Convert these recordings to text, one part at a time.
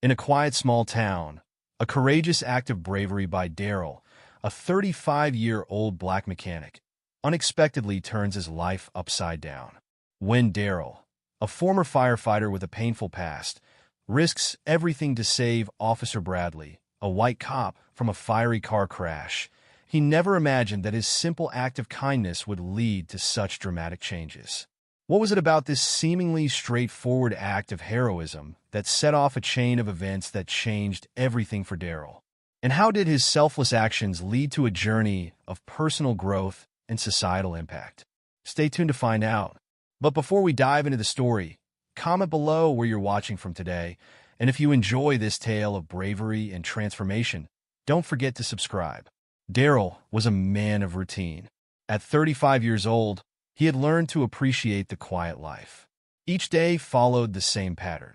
In a quiet small town, a courageous act of bravery by Daryl, a 35-year-old black mechanic, unexpectedly turns his life upside down. When Daryl, a former firefighter with a painful past, risks everything to save Officer Bradley, a white cop, from a fiery car crash, he never imagined that his simple act of kindness would lead to such dramatic changes. What was it about this seemingly straightforward act of heroism that set off a chain of events that changed everything for Daryl? And how did his selfless actions lead to a journey of personal growth and societal impact? Stay tuned to find out. But before we dive into the story, comment below where you're watching from today, and if you enjoy this tale of bravery and transformation, don't forget to subscribe. Daryl was a man of routine. At 35 years old, he had learned to appreciate the quiet life. Each day followed the same pattern.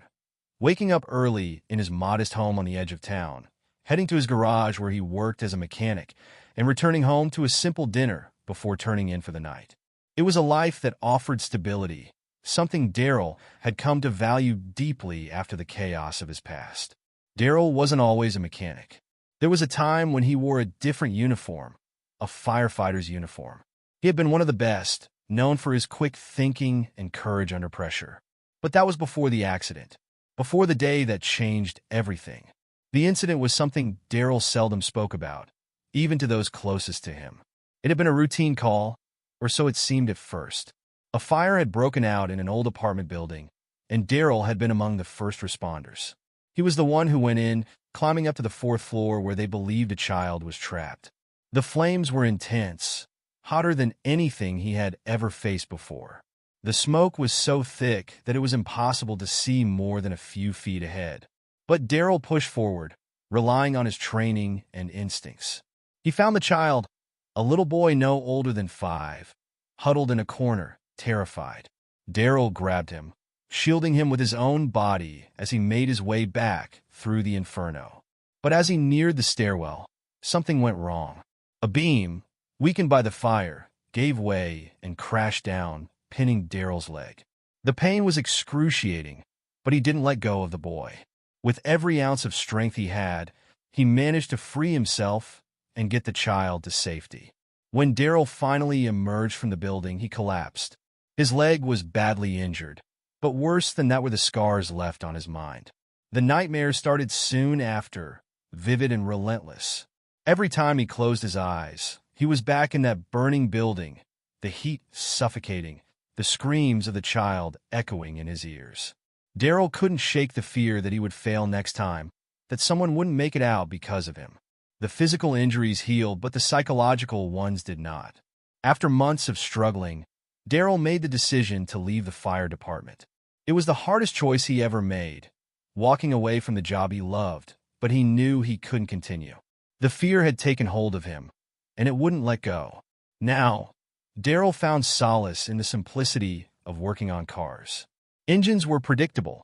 Waking up early in his modest home on the edge of town, heading to his garage where he worked as a mechanic, and returning home to a simple dinner before turning in for the night. It was a life that offered stability, something Daryl had come to value deeply after the chaos of his past. Daryl wasn't always a mechanic. There was a time when he wore a different uniform, a firefighter's uniform. He had been one of the best, known for his quick thinking and courage under pressure. But that was before the accident, before the day that changed everything. The incident was something Daryl seldom spoke about, even to those closest to him. It had been a routine call, or so it seemed at first. A fire had broken out in an old apartment building, and Daryl had been among the first responders. He was the one who went in, climbing up to the fourth floor where they believed a child was trapped. The flames were intense, hotter than anything he had ever faced before. The smoke was so thick that it was impossible to see more than a few feet ahead. But Daryl pushed forward, relying on his training and instincts. He found the child, a little boy no older than 5, huddled in a corner, terrified. Daryl grabbed him, shielding him with his own body as he made his way back through the inferno. But as he neared the stairwell, something went wrong. A beam, weakened by the fire, gave way and crashed down, pinning Daryl's leg. The pain was excruciating, but he didn't let go of the boy. With every ounce of strength he had, he managed to free himself and get the child to safety. When Daryl finally emerged from the building, he collapsed. His leg was badly injured, but worse than that were the scars left on his mind. The nightmares started soon after, vivid and relentless. Every time he closed his eyes, he was back in that burning building, the heat suffocating, the screams of the child echoing in his ears. Daryl couldn't shake the fear that he would fail next time, that someone wouldn't make it out because of him. The physical injuries healed, but the psychological ones did not. After months of struggling, Daryl made the decision to leave the fire department. It was the hardest choice he ever made, walking away from the job he loved, but he knew he couldn't continue. The fear had taken hold of him, and it wouldn't let go. Now, Daryl found solace in the simplicity of working on cars. Engines were predictable,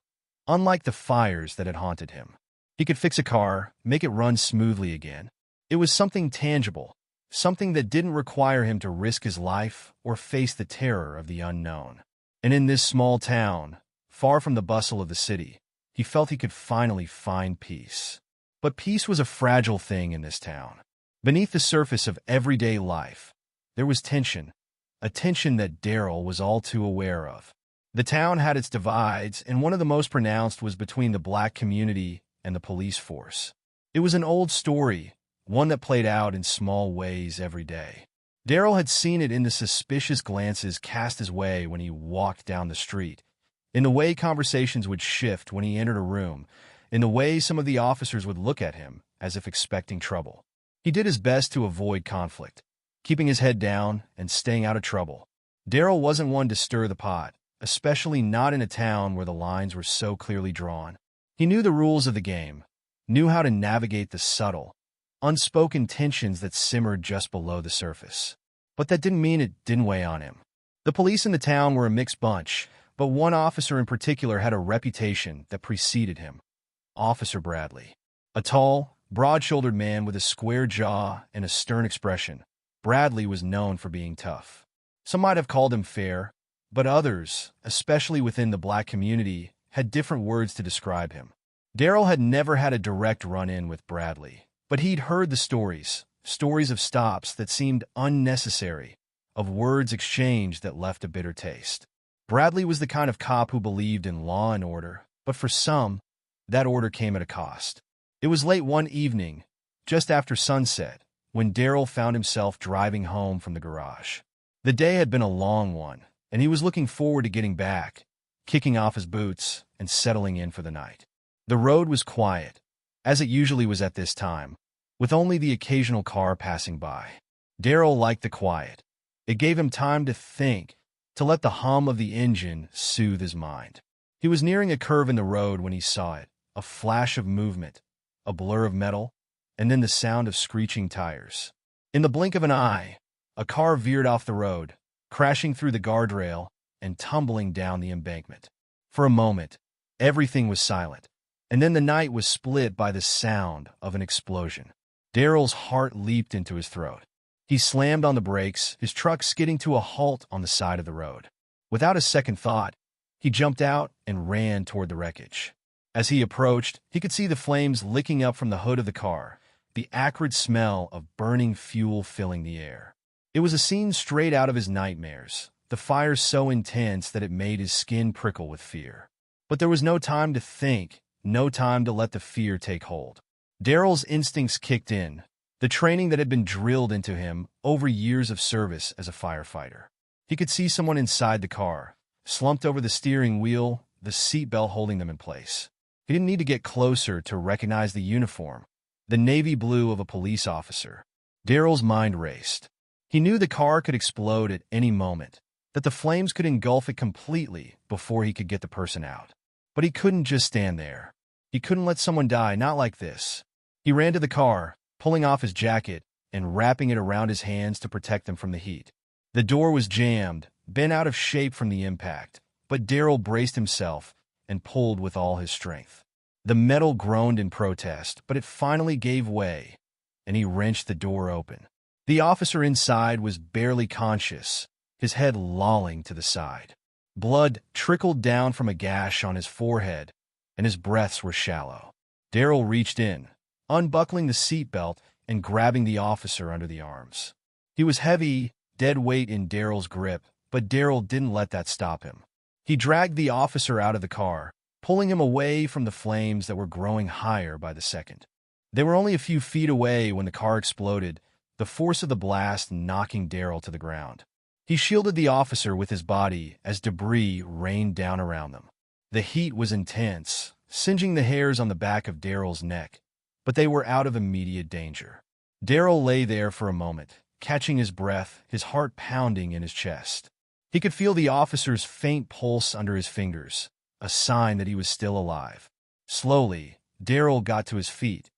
unlike the fires that had haunted him. He could fix a car, make it run smoothly again. It was something tangible, something that didn't require him to risk his life or face the terror of the unknown. And in this small town, far from the bustle of the city, he felt he could finally find peace. But peace was a fragile thing in this town. Beneath the surface of everyday life, there was tension, a tension that Daryl was all too aware of. The town had its divides, and one of the most pronounced was between the black community and the police force. It was an old story, one that played out in small ways every day. Daryl had seen it in the suspicious glances cast his way when he walked down the street, in the way conversations would shift when he entered a room, in the way some of the officers would look at him as if expecting trouble. He did his best to avoid conflict, keeping his head down and staying out of trouble. Daryl wasn't one to stir the pot, especially not in a town where the lines were so clearly drawn. He knew the rules of the game, knew how to navigate the subtle, unspoken tensions that simmered just below the surface. But that didn't mean it didn't weigh on him. The police in the town were a mixed bunch, but one officer in particular had a reputation that preceded him. Officer Bradley. A tall, broad-shouldered man with a square jaw and a stern expression, Bradley was known for being tough. Some might have called him fair, but others, especially within the black community, had different words to describe him. Daryl had never had a direct run-in with Bradley, but he'd heard the stories of stops that seemed unnecessary, of words exchanged that left a bitter taste. Bradley was the kind of cop who believed in law and order, but for some, that order came at a cost. It was late one evening, just after sunset, when Daryl found himself driving home from the garage. The day had been a long one, and he was looking forward to getting back, kicking off his boots, and settling in for the night. The road was quiet, as it usually was at this time, with only the occasional car passing by. Daryl liked the quiet. It gave him time to think, to let the hum of the engine soothe his mind. He was nearing a curve in the road when he saw it, a flash of movement, a blur of metal, and then the sound of screeching tires. In the blink of an eye, a car veered off the road, crashing through the guardrail and tumbling down the embankment. For a moment, everything was silent, and then the night was split by the sound of an explosion. Daryl's heart leaped into his throat. He slammed on the brakes, his truck skidding to a halt on the side of the road. Without a second thought, he jumped out and ran toward the wreckage. As he approached, he could see the flames licking up from the hood of the car, the acrid smell of burning fuel filling the air. It was a scene straight out of his nightmares, the fire so intense that it made his skin prickle with fear. But there was no time to think, no time to let the fear take hold. Daryl's instincts kicked in, the training that had been drilled into him over years of service as a firefighter. He could see someone inside the car, slumped over the steering wheel, the seatbelt holding them in place. He didn't need to get closer to recognize the uniform, the navy blue of a police officer. Daryl's mind raced. He knew the car could explode at any moment, that the flames could engulf it completely before he could get the person out. But he couldn't just stand there. He couldn't let someone die, not like this. He ran to the car, pulling off his jacket and wrapping it around his hands to protect them from the heat. The door was jammed, bent out of shape from the impact, but Daryl braced himself and pulled with all his strength. The metal groaned in protest, but it finally gave way, and he wrenched the door open. The officer inside was barely conscious, his head lolling to the side. Blood trickled down from a gash on his forehead, and his breaths were shallow. Daryl reached in, unbuckling the seatbelt and grabbing the officer under the arms. He was heavy, dead weight in Daryl's grip, but Daryl didn't let that stop him. He dragged the officer out of the car, pulling him away from the flames that were growing higher by the second. They were only a few feet away when the car exploded, the force of the blast knocking Daryl to the ground. He shielded the officer with his body as debris rained down around them. The heat was intense, singeing the hairs on the back of Daryl's neck, but they were out of immediate danger. Daryl lay there for a moment, catching his breath, his heart pounding in his chest. He could feel the officer's faint pulse under his fingers, a sign that he was still alive. Slowly, Daryl got to his feet,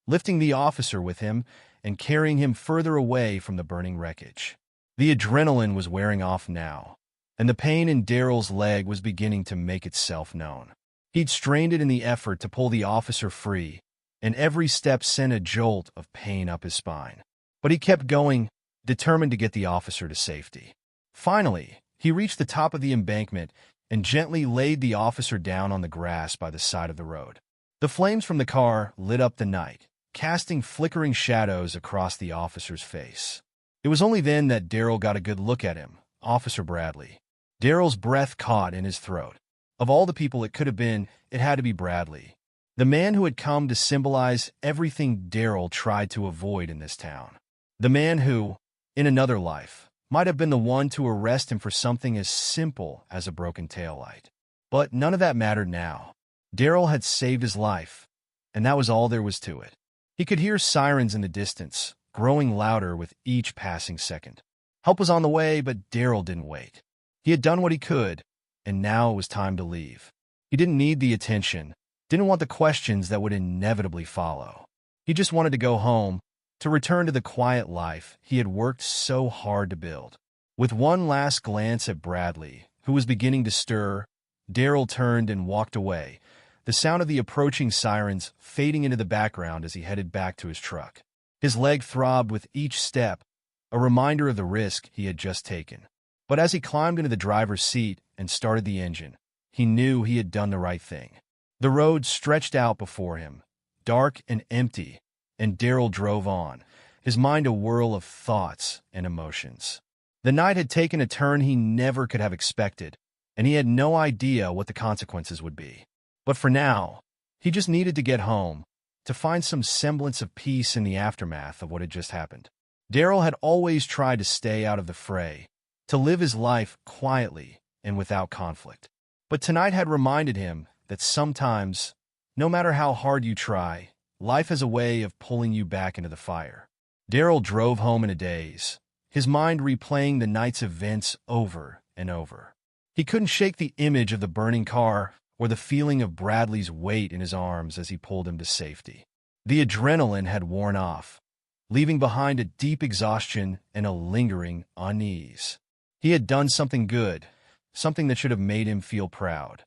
lifting the officer with him and carrying him further away from the burning wreckage. The adrenaline was wearing off now, and the pain in Daryl's leg was beginning to make itself known. He'd strained it in the effort to pull the officer free, and every step sent a jolt of pain up his spine. But he kept going, determined to get the officer to safety. Finally, he reached the top of the embankment and gently laid the officer down on the grass by the side of the road. The flames from the car lit up the night, casting flickering shadows across the officer's face. It was only then that Daryl got a good look at him, Officer Bradley. Daryl's breath caught in his throat. Of all the people it could have been, it had to be Bradley. The man who had come to symbolize everything Daryl tried to avoid in this town. The man who, in another life, might have been the one to arrest him for something as simple as a broken taillight. But none of that mattered now. Daryl had saved his life, and that was all there was to it. He could hear sirens in the distance, growing louder with each passing second. Help was on the way, but Daryl didn't wait. He had done what he could, and now it was time to leave. He didn't need the attention, didn't want the questions that would inevitably follow. He just wanted to go home, to return to the quiet life he had worked so hard to build. With one last glance at Bradley, who was beginning to stir, Daryl turned and walked away, the sound of the approaching sirens fading into the background as he headed back to his truck. His leg throbbed with each step, a reminder of the risk he had just taken. But as he climbed into the driver's seat and started the engine, he knew he had done the right thing. The road stretched out before him, dark and empty, and Daryl drove on, his mind a whirl of thoughts and emotions. The night had taken a turn he never could have expected, and he had no idea what the consequences would be. But for now, he just needed to get home, to find some semblance of peace in the aftermath of what had just happened. Daryl had always tried to stay out of the fray, to live his life quietly and without conflict. But tonight had reminded him that sometimes, no matter how hard you try, life has a way of pulling you back into the fire. Daryl drove home in a daze, his mind replaying the night's events over and over. He couldn't shake the image of the burning car or the feeling of Bradley's weight in his arms as he pulled him to safety. The adrenaline had worn off, leaving behind a deep exhaustion and a lingering unease. He had done something good, something that should have made him feel proud.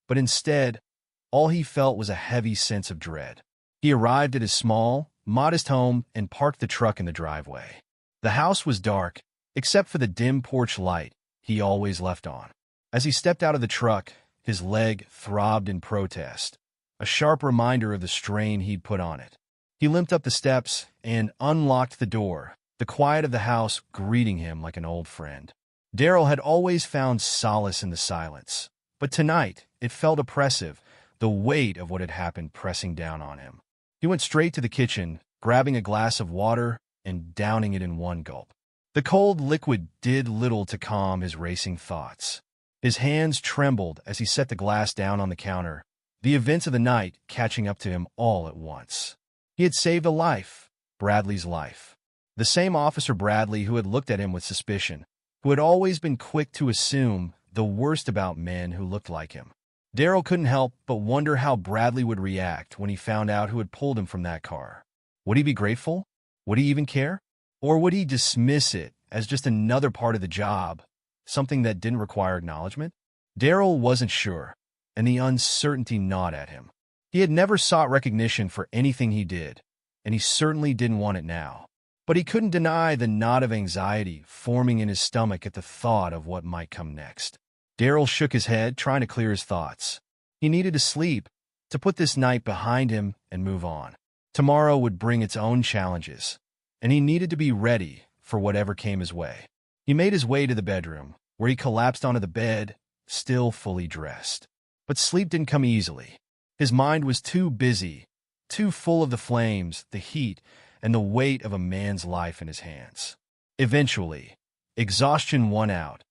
But instead, all he felt was a heavy sense of dread. He arrived at his small, modest home and parked the truck in the driveway. The house was dark, except for the dim porch light he always left on. As he stepped out of the truck, his leg throbbed in protest, a sharp reminder of the strain he'd put on it. He limped up the steps and unlocked the door, the quiet of the house greeting him like an old friend. Daryl had always found solace in the silence, but tonight it felt oppressive, the weight of what had happened pressing down on him. He went straight to the kitchen, grabbing a glass of water and downing it in one gulp. The cold liquid did little to calm his racing thoughts. His hands trembled as he set the glass down on the counter, the events of the night catching up to him all at once. He had saved a life, Bradley's life. The same Officer Bradley who had looked at him with suspicion, who had always been quick to assume the worst about men who looked like him. Daryl couldn't help but wonder how Bradley would react when he found out who had pulled him from that car. Would he be grateful? Would he even care? Or would he dismiss it as just another part of the job, something that didn't require acknowledgement? Daryl wasn't sure, and the uncertainty gnawed at him. He had never sought recognition for anything he did, and he certainly didn't want it now. But he couldn't deny the knot of anxiety forming in his stomach at the thought of what might come next. Daryl shook his head, trying to clear his thoughts. He needed to sleep, to put this night behind him and move on. Tomorrow would bring its own challenges, and he needed to be ready for whatever came his way. He made his way to the bedroom, where he collapsed onto the bed, still fully dressed. But sleep didn't come easily. His mind was too busy, too full of the flames, the heat, and the weight of a man's life in his hands. Eventually, exhaustion won out,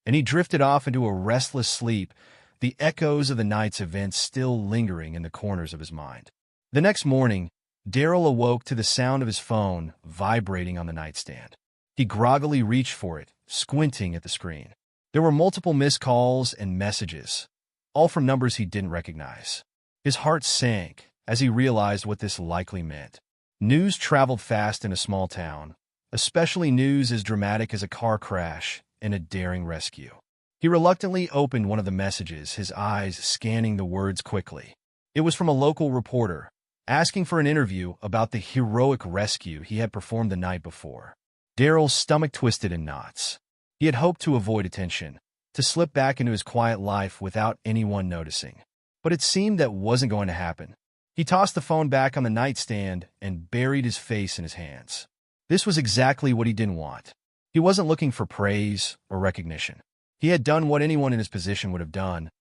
and he drifted off into a restless sleep, the echoes of the night's events still lingering in the corners of his mind. The next morning, Daryl awoke to the sound of his phone vibrating on the nightstand. He groggily reached for it, squinting at the screen. There were multiple missed calls and messages, all from numbers he didn't recognize. His heart sank as he realized what this likely meant. News traveled fast in a small town, especially news as dramatic as a car crash and a daring rescue. He reluctantly opened one of the messages, his eyes scanning the words quickly. It was from a local reporter, asking for an interview about the heroic rescue he had performed the night before. Daryl's stomach twisted in knots. He had hoped to avoid attention, to slip back into his quiet life without anyone noticing. But it seemed that wasn't going to happen. He tossed the phone back on the nightstand and buried his face in his hands. This was exactly what he didn't want. He wasn't looking for praise or recognition. He had done what anyone in his position would have done,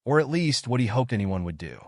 or at least what he hoped anyone would do.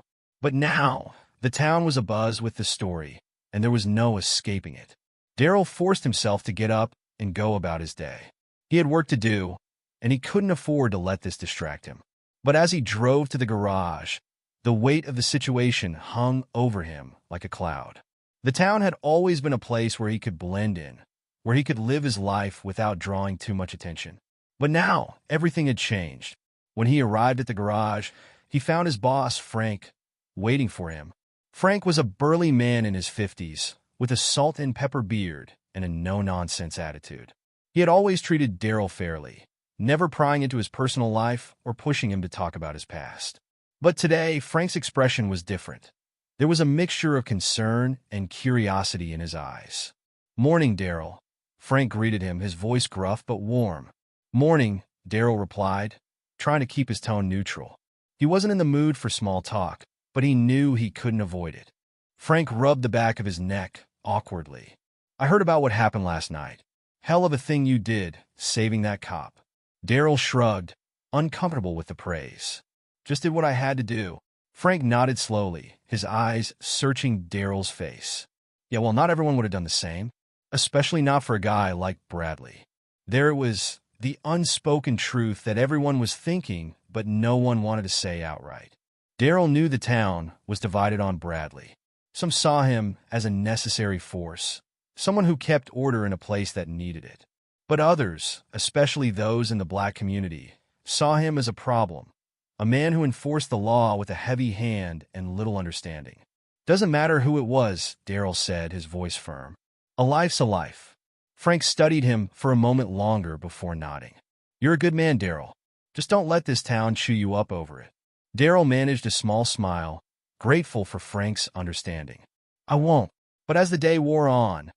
But now, the town was abuzz with the story, and there was no escaping it. Daryl forced himself to get up and go about his day. He had work to do, and he couldn't afford to let this distract him. But as he drove to the garage, the weight of the situation hung over him like a cloud. The town had always been a place where he could blend in, where he could live his life without drawing too much attention. But now, everything had changed. When he arrived at the garage, he found his boss, Frank, waiting for him. Frank was a burly man in his 50s, with a salt and pepper beard and a no-nonsense attitude. He had always treated Daryl fairly, never prying into his personal life or pushing him to talk about his past. But today, Frank's expression was different. There was a mixture of concern and curiosity in his eyes. "Morning, Daryl," Frank greeted him, his voice gruff but warm. "Morning," Daryl replied, trying to keep his tone neutral. He wasn't in the mood for small talk, but he knew he couldn't avoid it. Frank rubbed the back of his neck awkwardly. I heard about what happened last night. Hell of a thing you did, saving that cop. Daryl shrugged, uncomfortable with the praise. Just did what I had to do. Frank nodded slowly, his eyes searching Daryl's face. Yeah, well, not everyone would have done the same, especially not for a guy like Bradley. There it was, the unspoken truth that everyone was thinking, but no one wanted to say outright. Daryl knew the town was divided on Bradley. Some saw him as a necessary force, someone who kept order in a place that needed it. But others, especially those in the black community, saw him as a problem, a man who enforced the law with a heavy hand and little understanding. Doesn't matter who it was, Daryl said, his voice firm. A life's a life. Frank studied him for a moment longer before nodding. You're a good man, Daryl. Just don't let this town chew you up over it. Daryl managed a small smile, grateful for Frank's understanding. I won't. But as the day wore on,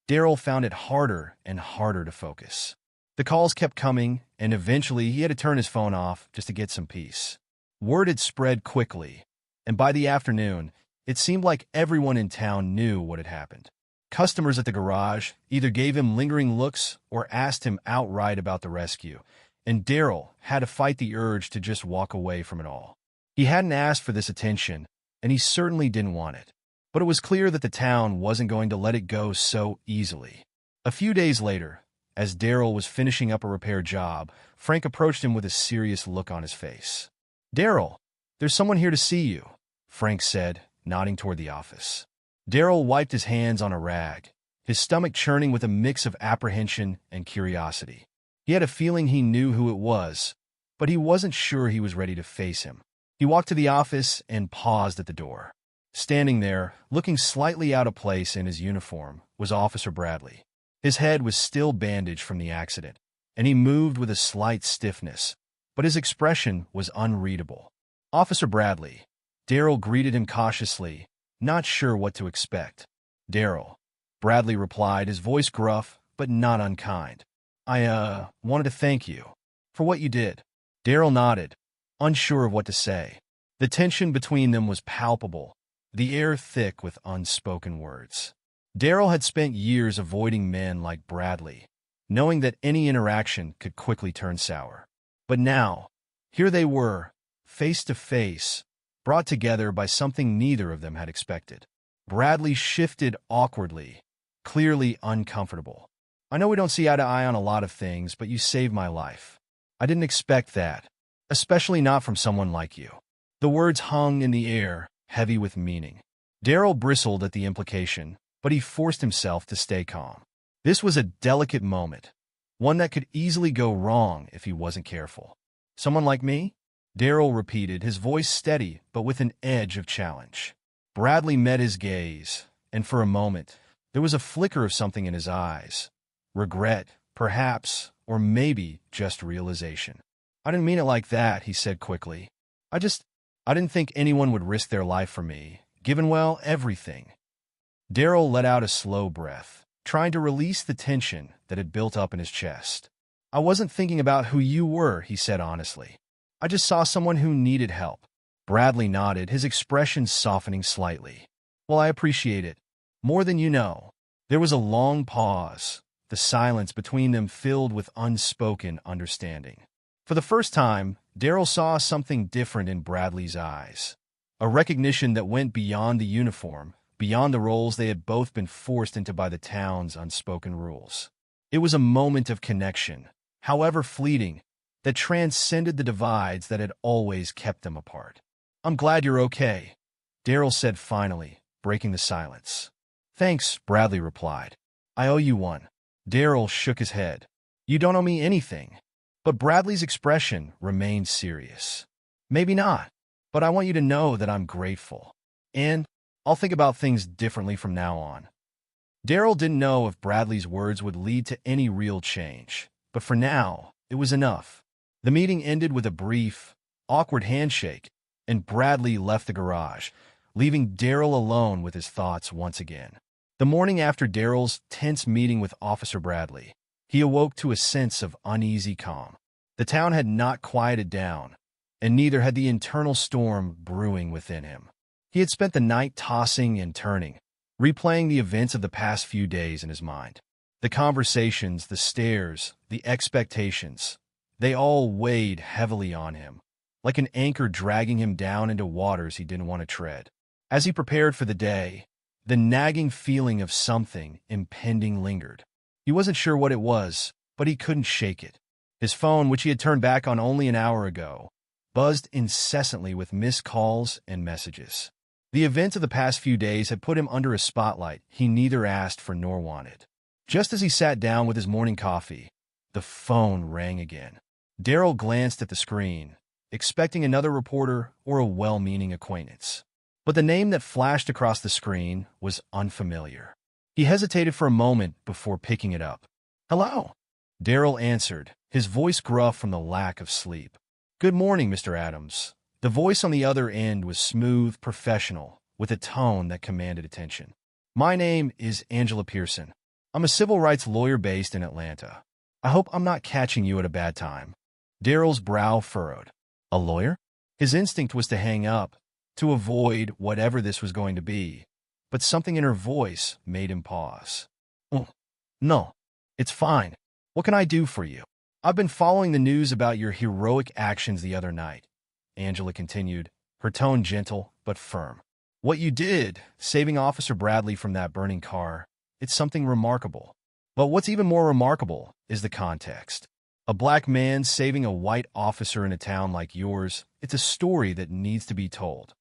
Daryl found it harder and harder to focus. The calls kept coming, and eventually he had to turn his phone off just to get some peace. Word had spread quickly, and by the afternoon, it seemed like everyone in town knew what had happened. Customers at the garage either gave him lingering looks or asked him outright about the rescue, and Daryl had to fight the urge to just walk away from it all. He hadn't asked for this attention, and he certainly didn't want it. But it was clear that the town wasn't going to let it go so easily. A few days later, as Daryl was finishing up a repair job, Frank approached him with a serious look on his face. Daryl, there's someone here to see you, Frank said, nodding toward the office. Daryl wiped his hands on a rag, his stomach churning with a mix of apprehension and curiosity. He had a feeling he knew who it was, but he wasn't sure he was ready to face him. He walked to the office and paused at the door. Standing there, looking slightly out of place in his uniform, was Officer Bradley. His head was still bandaged from the accident, and he moved with a slight stiffness, but his expression was unreadable. Officer Bradley. Daryl greeted him cautiously, not sure what to expect. Daryl, Bradley replied, his voice gruff, but not unkind. I wanted to thank you for what you did. Daryl nodded, unsure of what to say. The tension between them was palpable, the air thick with unspoken words. Daryl had spent years avoiding men like Bradley, knowing that any interaction could quickly turn sour. But now, here they were, face to face, brought together by something neither of them had expected. Bradley shifted awkwardly, clearly uncomfortable. I know we don't see eye to eye on a lot of things, but you saved my life. I didn't expect that, especially not from someone like you. The words hung in the air, heavy with meaning. Daryl bristled at the implication, but he forced himself to stay calm. This was a delicate moment, one that could easily go wrong if he wasn't careful. Someone like me? Daryl repeated, his voice steady but with an edge of challenge. Bradley met his gaze, and for a moment, there was a flicker of something in his eyes. Regret, perhaps, or maybe just realization. I didn't mean it like that, he said quickly. I didn't think anyone would risk their life for me, given, well, everything. Daryl let out a slow breath, trying to release the tension that had built up in his chest. I wasn't thinking about who you were, he said honestly. I just saw someone who needed help. Bradley nodded, his expression softening slightly. Well, I appreciate it. More than you know. There was a long pause, the silence between them filled with unspoken understanding. For the first time, Daryl saw something different in Bradley's eyes. A recognition that went beyond the uniform, beyond the roles they had both been forced into by the town's unspoken rules. It was a moment of connection, however fleeting, that transcended the divides that had always kept them apart. I'm glad you're okay, Daryl said finally, breaking the silence. Thanks, Bradley replied. I owe you one. Daryl shook his head. You don't owe me anything. But Bradley's expression remained serious. Maybe not, but I want you to know that I'm grateful. And I'll think about things differently from now on. Daryl didn't know if Bradley's words would lead to any real change, but for now, it was enough. The meeting ended with a brief, awkward handshake, and Bradley left the garage, leaving Daryl alone with his thoughts once again. The morning after Daryl's tense meeting with Officer Bradley, he awoke to a sense of uneasy calm. The town had not quieted down, and neither had the internal storm brewing within him. He had spent the night tossing and turning, replaying the events of the past few days in his mind. The conversations, the stares, the expectations, they all weighed heavily on him, like an anchor dragging him down into waters he didn't want to tread. As he prepared for the day, the nagging feeling of something impending lingered. He wasn't sure what it was, but he couldn't shake it. His phone, which he had turned back on only an hour ago, buzzed incessantly with missed calls and messages. The events of the past few days had put him under a spotlight he neither asked for nor wanted. Just as he sat down with his morning coffee, the phone rang again. Daryl glanced at the screen, expecting another reporter or a well-meaning acquaintance. But the name that flashed across the screen was unfamiliar. He hesitated for a moment before picking it up. "Hello," Daryl answered, his voice gruff from the lack of sleep. "Good morning, Mr. Adams." The voice on the other end was smooth, professional, with a tone that commanded attention. "My name is Angela Pearson. I'm a civil rights lawyer based in Atlanta. I hope I'm not catching you at a bad time." Daryl's brow furrowed. A lawyer? His instinct was to hang up, to avoid whatever this was going to be, but something in her voice made him pause. "Oh, no, it's fine. What can I do for you?" "I've been following the news about your heroic actions the other night," Angela continued, her tone gentle but firm. "What you did, saving Officer Bradley from that burning car, it's something remarkable. But what's even more remarkable is the context. A black man saving a white officer in a town like yours, it's a story that needs to be told."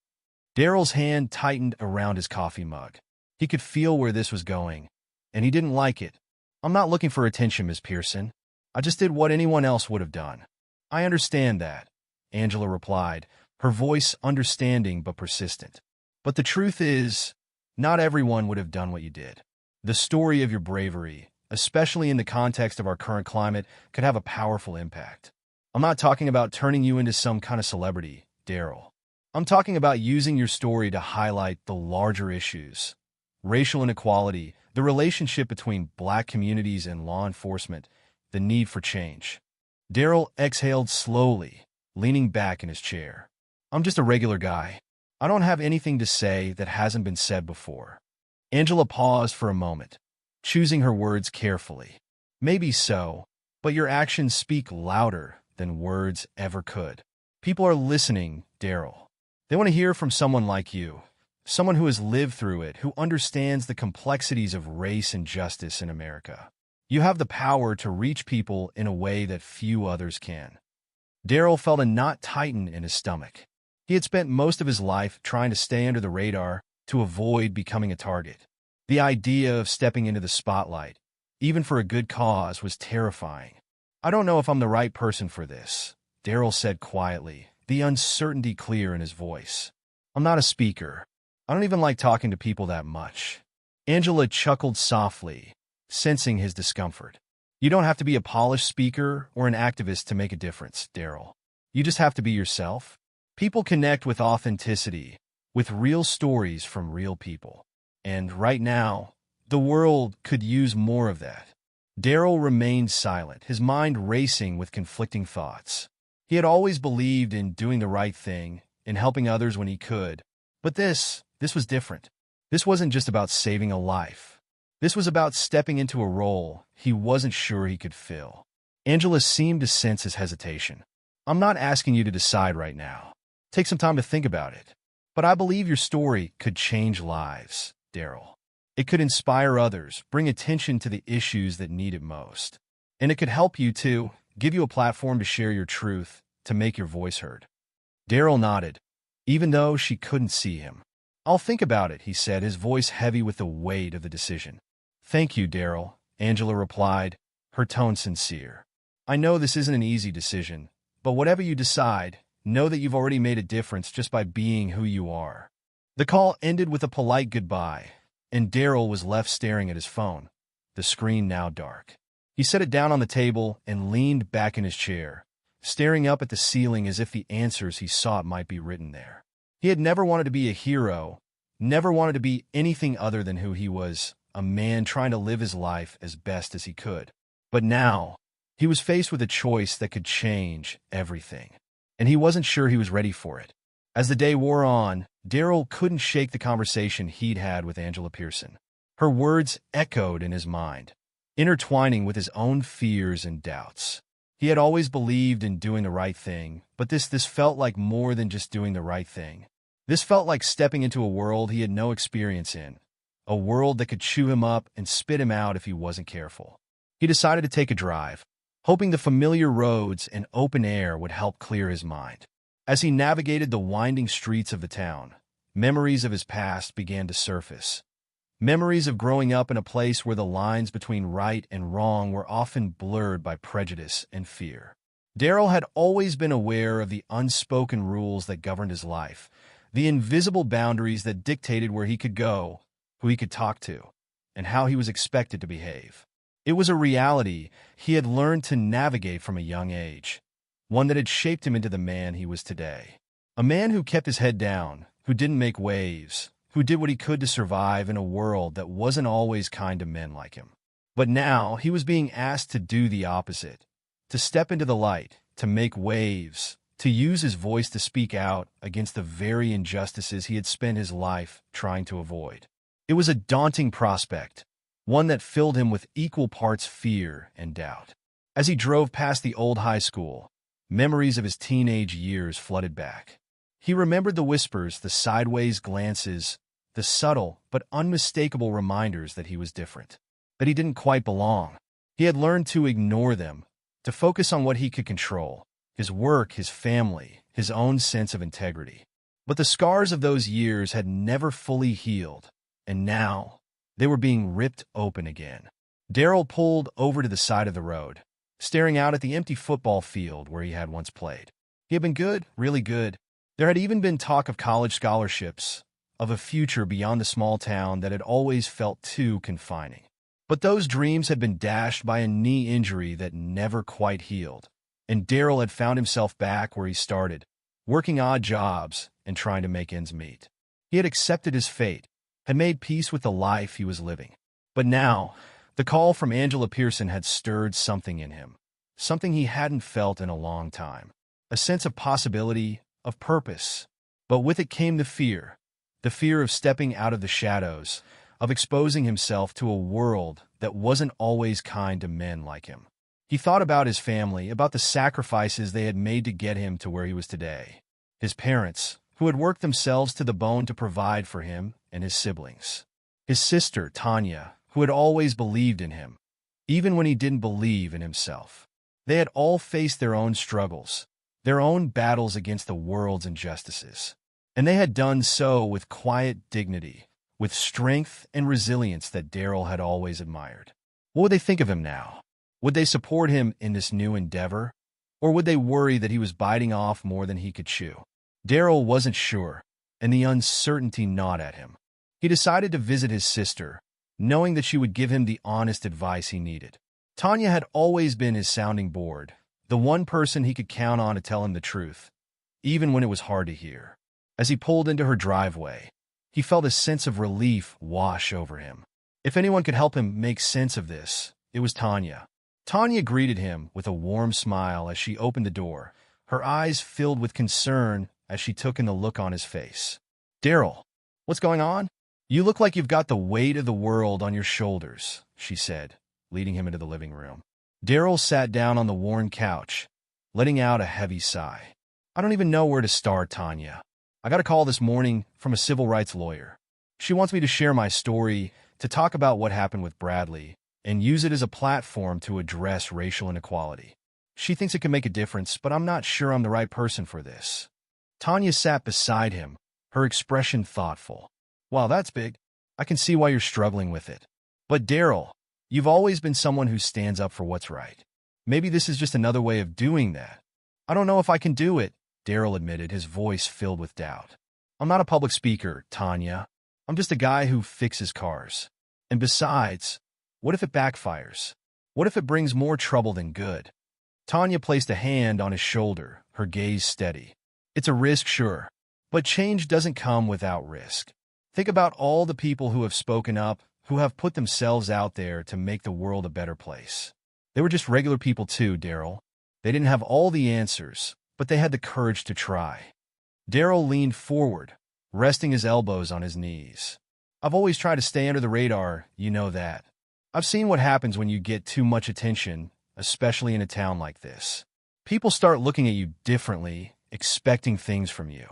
Daryl's hand tightened around his coffee mug. He could feel where this was going, and he didn't like it. "I'm not looking for attention, Miss Pearson. I just did what anyone else would have done." "I understand that," Angela replied, her voice understanding but persistent. "But the truth is, not everyone would have done what you did. The story of your bravery, especially in the context of our current climate, could have a powerful impact. I'm not talking about turning you into some kind of celebrity, Daryl. I'm talking about using your story to highlight the larger issues. Racial inequality, the relationship between black communities and law enforcement, the need for change." Daryl exhaled slowly, leaning back in his chair. "I'm just a regular guy. I don't have anything to say that hasn't been said before." Angela paused for a moment, choosing her words carefully. "Maybe so, but your actions speak louder than words ever could. People are listening, Daryl. They want to hear from someone like you, someone who has lived through it, who understands the complexities of race and justice in America. You have the power to reach people in a way that few others can." Daryl felt a knot tighten in his stomach. He had spent most of his life trying to stay under the radar to avoid becoming a target. The idea of stepping into the spotlight, even for a good cause, was terrifying. "I don't know if I'm the right person for this," Daryl said quietly, the uncertainty clear in his voice. "I'm not a speaker. I don't even like talking to people that much." Angela chuckled softly, sensing his discomfort. "You don't have to be a polished speaker or an activist to make a difference, Daryl. You just have to be yourself. People connect with authenticity, with real stories from real people. And right now, the world could use more of that." Daryl remained silent, his mind racing with conflicting thoughts. He had always believed in doing the right thing, in helping others when he could. But this was different. This wasn't just about saving a life. This was about stepping into a role he wasn't sure he could fill. Angela seemed to sense his hesitation. "I'm not asking you to decide right now. Take some time to think about it. But I believe your story could change lives, Daryl. It could inspire others, bring attention to the issues that need it most. And it could help you too, give you a platform to share your truth, to make your voice heard." Daryl nodded, even though she couldn't see him. "I'll think about it," he said, his voice heavy with the weight of the decision. "Thank you, Daryl," Angela replied, her tone sincere. "I know this isn't an easy decision, but whatever you decide, know that you've already made a difference just by being who you are." The call ended with a polite goodbye, and Daryl was left staring at his phone, the screen now dark. He set it down on the table and leaned back in his chair, staring up at the ceiling as if the answers he sought might be written there. He had never wanted to be a hero, never wanted to be anything other than who he was, a man trying to live his life as best as he could. But now, he was faced with a choice that could change everything, and he wasn't sure he was ready for it. As the day wore on, Daryl couldn't shake the conversation he'd had with Angela Pearson. Her words echoed in his mind, intertwining with his own fears and doubts. He had always believed in doing the right thing, but this felt like more than just doing the right thing. This felt like stepping into a world he had no experience in, a world that could chew him up and spit him out if he wasn't careful. He decided to take a drive, hoping the familiar roads and open air would help clear his mind. As he navigated the winding streets of the town, memories of his past began to surface. Memories of growing up in a place where the lines between right and wrong were often blurred by prejudice and fear. Daryl had always been aware of the unspoken rules that governed his life, the invisible boundaries that dictated where he could go, who he could talk to, and how he was expected to behave. It was a reality he had learned to navigate from a young age, one that had shaped him into the man he was today. A man who kept his head down, who didn't make waves, who did what he could to survive in a world that wasn't always kind to men like him. But now he was being asked to do the opposite, to step into the light, to make waves, to use his voice to speak out against the very injustices he had spent his life trying to avoid. It was a daunting prospect, one that filled him with equal parts fear and doubt. As he drove past the old high school, memories of his teenage years flooded back. He remembered the whispers, the sideways glances, the subtle but unmistakable reminders that he was different, that he didn't quite belong. He had learned to ignore them, to focus on what he could control, his work, his family, his own sense of integrity. But the scars of those years had never fully healed, and now they were being ripped open again. Daryl pulled over to the side of the road, staring out at the empty football field where he had once played. He had been good, really good. There had even been talk of college scholarships, of a future beyond the small town that had always felt too confining. But those dreams had been dashed by a knee injury that never quite healed, and Daryl had found himself back where he started, working odd jobs and trying to make ends meet. He had accepted his fate, had made peace with the life he was living. But now, the call from Angela Pearson had stirred something in him, something he hadn't felt in a long time, a sense of possibility, of purpose. But with it came the fear of stepping out of the shadows, of exposing himself to a world that wasn't always kind to men like him. He thought about his family, about the sacrifices they had made to get him to where he was today. His parents, who had worked themselves to the bone to provide for him and his siblings. His sister, Tanya, who had always believed in him, even when he didn't believe in himself. They had all faced their own struggles, their own battles against the world's injustices. And they had done so with quiet dignity, with strength and resilience that Daryl had always admired. What would they think of him now? Would they support him in this new endeavor? Or would they worry that he was biting off more than he could chew? Daryl wasn't sure, and the uncertainty gnawed at him. He decided to visit his sister, knowing that she would give him the honest advice he needed. Tanya had always been his sounding board, the one person he could count on to tell him the truth, even when it was hard to hear. As he pulled into her driveway, he felt a sense of relief wash over him. If anyone could help him make sense of this, it was Tanya. Tanya greeted him with a warm smile as she opened the door, her eyes filled with concern as she took in the look on his face. "Daryl, what's going on? You look like you've got the weight of the world on your shoulders," she said, leading him into the living room. Daryl sat down on the worn couch, letting out a heavy sigh. "I don't even know where to start, Tanya. I got a call this morning from a civil rights lawyer. She wants me to share my story, to talk about what happened with Bradley, and use it as a platform to address racial inequality. She thinks it can make a difference, but I'm not sure I'm the right person for this." Tanya sat beside him, her expression thoughtful. "Wow, that's big. I can see why you're struggling with it. But Daryl, you've always been someone who stands up for what's right. Maybe this is just another way of doing that." "I don't know if I can do it," Daryl admitted, his voice filled with doubt. "I'm not a public speaker, Tanya. I'm just a guy who fixes cars. And besides, what if it backfires? What if it brings more trouble than good?" Tanya placed a hand on his shoulder, her gaze steady. "It's a risk, sure, but change doesn't come without risk. Think about all the people who have spoken up, who have put themselves out there to make the world a better place. They were just regular people too, Daryl. They didn't have all the answers, but they had the courage to try. Daryl leaned forward, resting his elbows on his knees. I've always tried to stay under the radar, you know that. I've seen what happens when you get too much attention, especially in a town like this. People start looking at you differently, expecting things from you.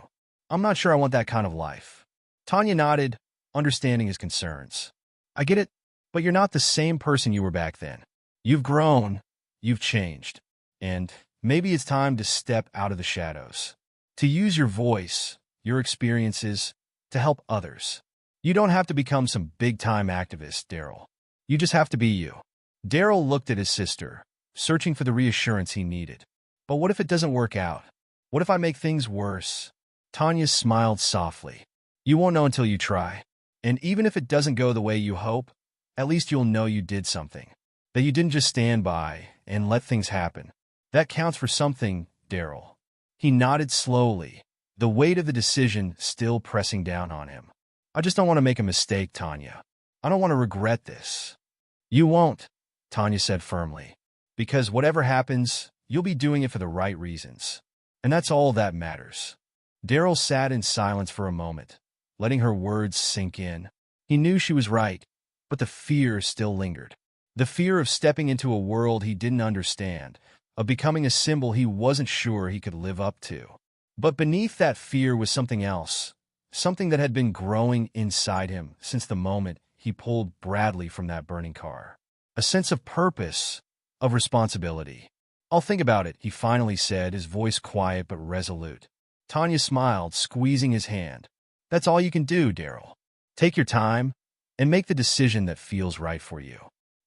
I'm not sure I want that kind of life. Tanya nodded, understanding his concerns. I get it, but you're not the same person you were back then. You've grown, you've changed, and maybe it's time to step out of the shadows. To use your voice, your experiences, to help others. You don't have to become some big-time activist, Daryl. You just have to be you. Daryl looked at his sister, searching for the reassurance he needed. But what if it doesn't work out? What if I make things worse? Tanya smiled softly. You won't know until you try. And even if it doesn't go the way you hope, at least you'll know you did something. That you didn't just stand by and let things happen. That counts for something, Daryl. He nodded slowly, the weight of the decision still pressing down on him. I just don't want to make a mistake, Tanya. I don't want to regret this. You won't, Tanya said firmly. Because whatever happens, you'll be doing it for the right reasons. And that's all that matters. Daryl sat in silence for a moment, letting her words sink in. He knew she was right, but the fear still lingered. The fear of stepping into a world he didn't understand, of becoming a symbol he wasn't sure he could live up to. But beneath that fear was something else, something that had been growing inside him since the moment he pulled Bradley from that burning car. A sense of purpose, of responsibility. I'll think about it, he finally said, his voice quiet but resolute. Tanya smiled, squeezing his hand. That's all you can do, Daryl. Take your time and make the decision that feels right for you.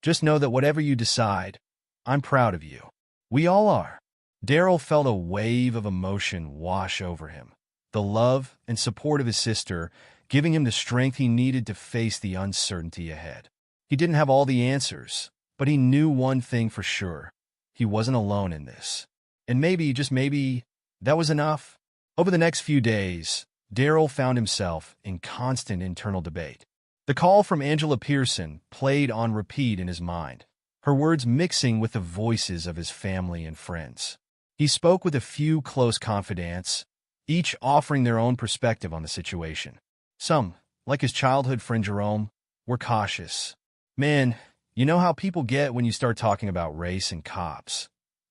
Just know that whatever you decide, I'm proud of you. We all are. Daryl felt a wave of emotion wash over him. The love and support of his sister giving him the strength he needed to face the uncertainty ahead. He didn't have all the answers, but he knew one thing for sure. He wasn't alone in this. And maybe, just maybe, that was enough. Over the next few days, Daryl found himself in constant internal debate. The call from Angela Pearson played on repeat in his mind, her words mixing with the voices of his family and friends. He spoke with a few close confidants, each offering their own perspective on the situation. Some, like his childhood friend Jerome, were cautious. Man, you know how people get when you start talking about race and cops,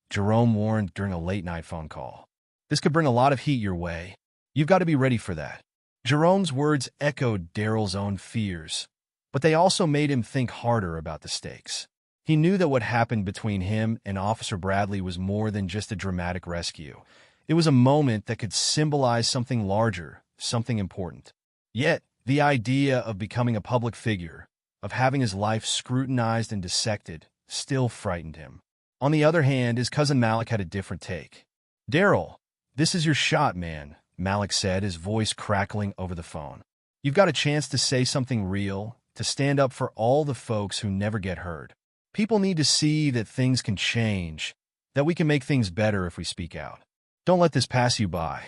Jerome warned during a late-night phone call. This could bring a lot of heat your way. You've got to be ready for that. Jerome's words echoed Daryl's own fears, but they also made him think harder about the stakes. He knew that what happened between him and Officer Bradley was more than just a dramatic rescue. It was a moment that could symbolize something larger, something important. Yet, the idea of becoming a public figure, of having his life scrutinized and dissected, still frightened him. On the other hand, his cousin Malik had a different take. Daryl, this is your shot, man, Malik said, his voice crackling over the phone. You've got a chance to say something real, to stand up for all the folks who never get heard. People need to see that things can change, that we can make things better if we speak out. Don't let this pass you by.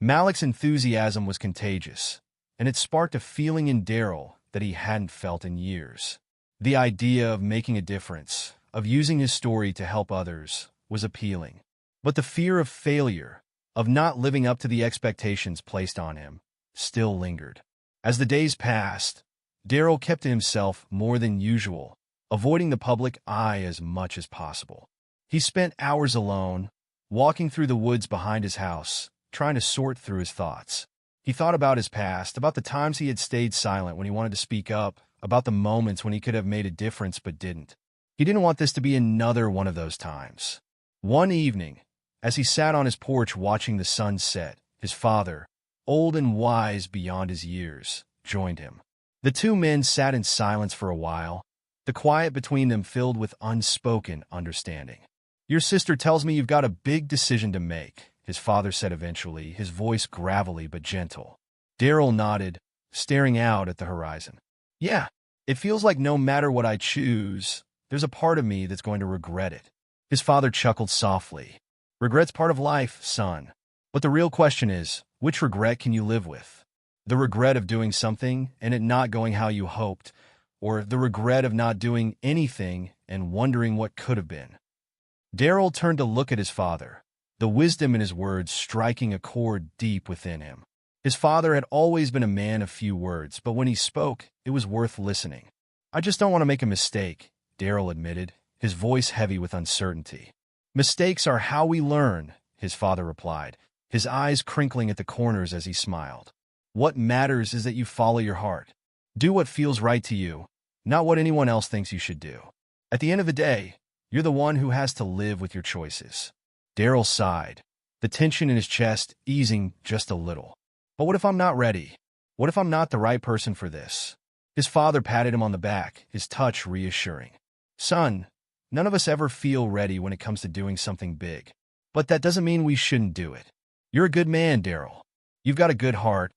Malik's enthusiasm was contagious, and it sparked a feeling in Daryl that he hadn't felt in years. The idea of making a difference, of using his story to help others, was appealing. But the fear of failure, of not living up to the expectations placed on him, still lingered. As the days passed, Daryl kept to himself more than usual, avoiding the public eye as much as possible. He spent hours alone, walking through the woods behind his house, trying to sort through his thoughts. He thought about his past, about the times he had stayed silent when he wanted to speak up, about the moments when he could have made a difference but didn't. He didn't want this to be another one of those times. One evening, as he sat on his porch watching the sun set, his father, old and wise beyond his years, joined him. The two men sat in silence for a while, the quiet between them filled with unspoken understanding. Your sister tells me you've got a big decision to make, his father said eventually, his voice gravelly but gentle. Daryl nodded, staring out at the horizon. Yeah, it feels like no matter what I choose, there's a part of me that's going to regret it. His father chuckled softly. Regret's part of life, son. But the real question is, which regret can you live with? The regret of doing something and it not going how you hoped, or the regret of not doing anything and wondering what could have been. Daryl turned to look at his father, the wisdom in his words striking a chord deep within him. His father had always been a man of few words, but when he spoke, it was worth listening. "I just don't want to make a mistake," Daryl admitted, his voice heavy with uncertainty. "Mistakes are how we learn," his father replied, his eyes crinkling at the corners as he smiled. "What matters is that you follow your heart. Do what feels right to you, not what anyone else thinks you should do. At the end of the day, you're the one who has to live with your choices." Daryl sighed, the tension in his chest easing just a little. "But what if I'm not ready? What if I'm not the right person for this?" His father patted him on the back, his touch reassuring. "Son, none of us ever feel ready when it comes to doing something big. But that doesn't mean we shouldn't do it. You're a good man, Daryl. You've got a good heart,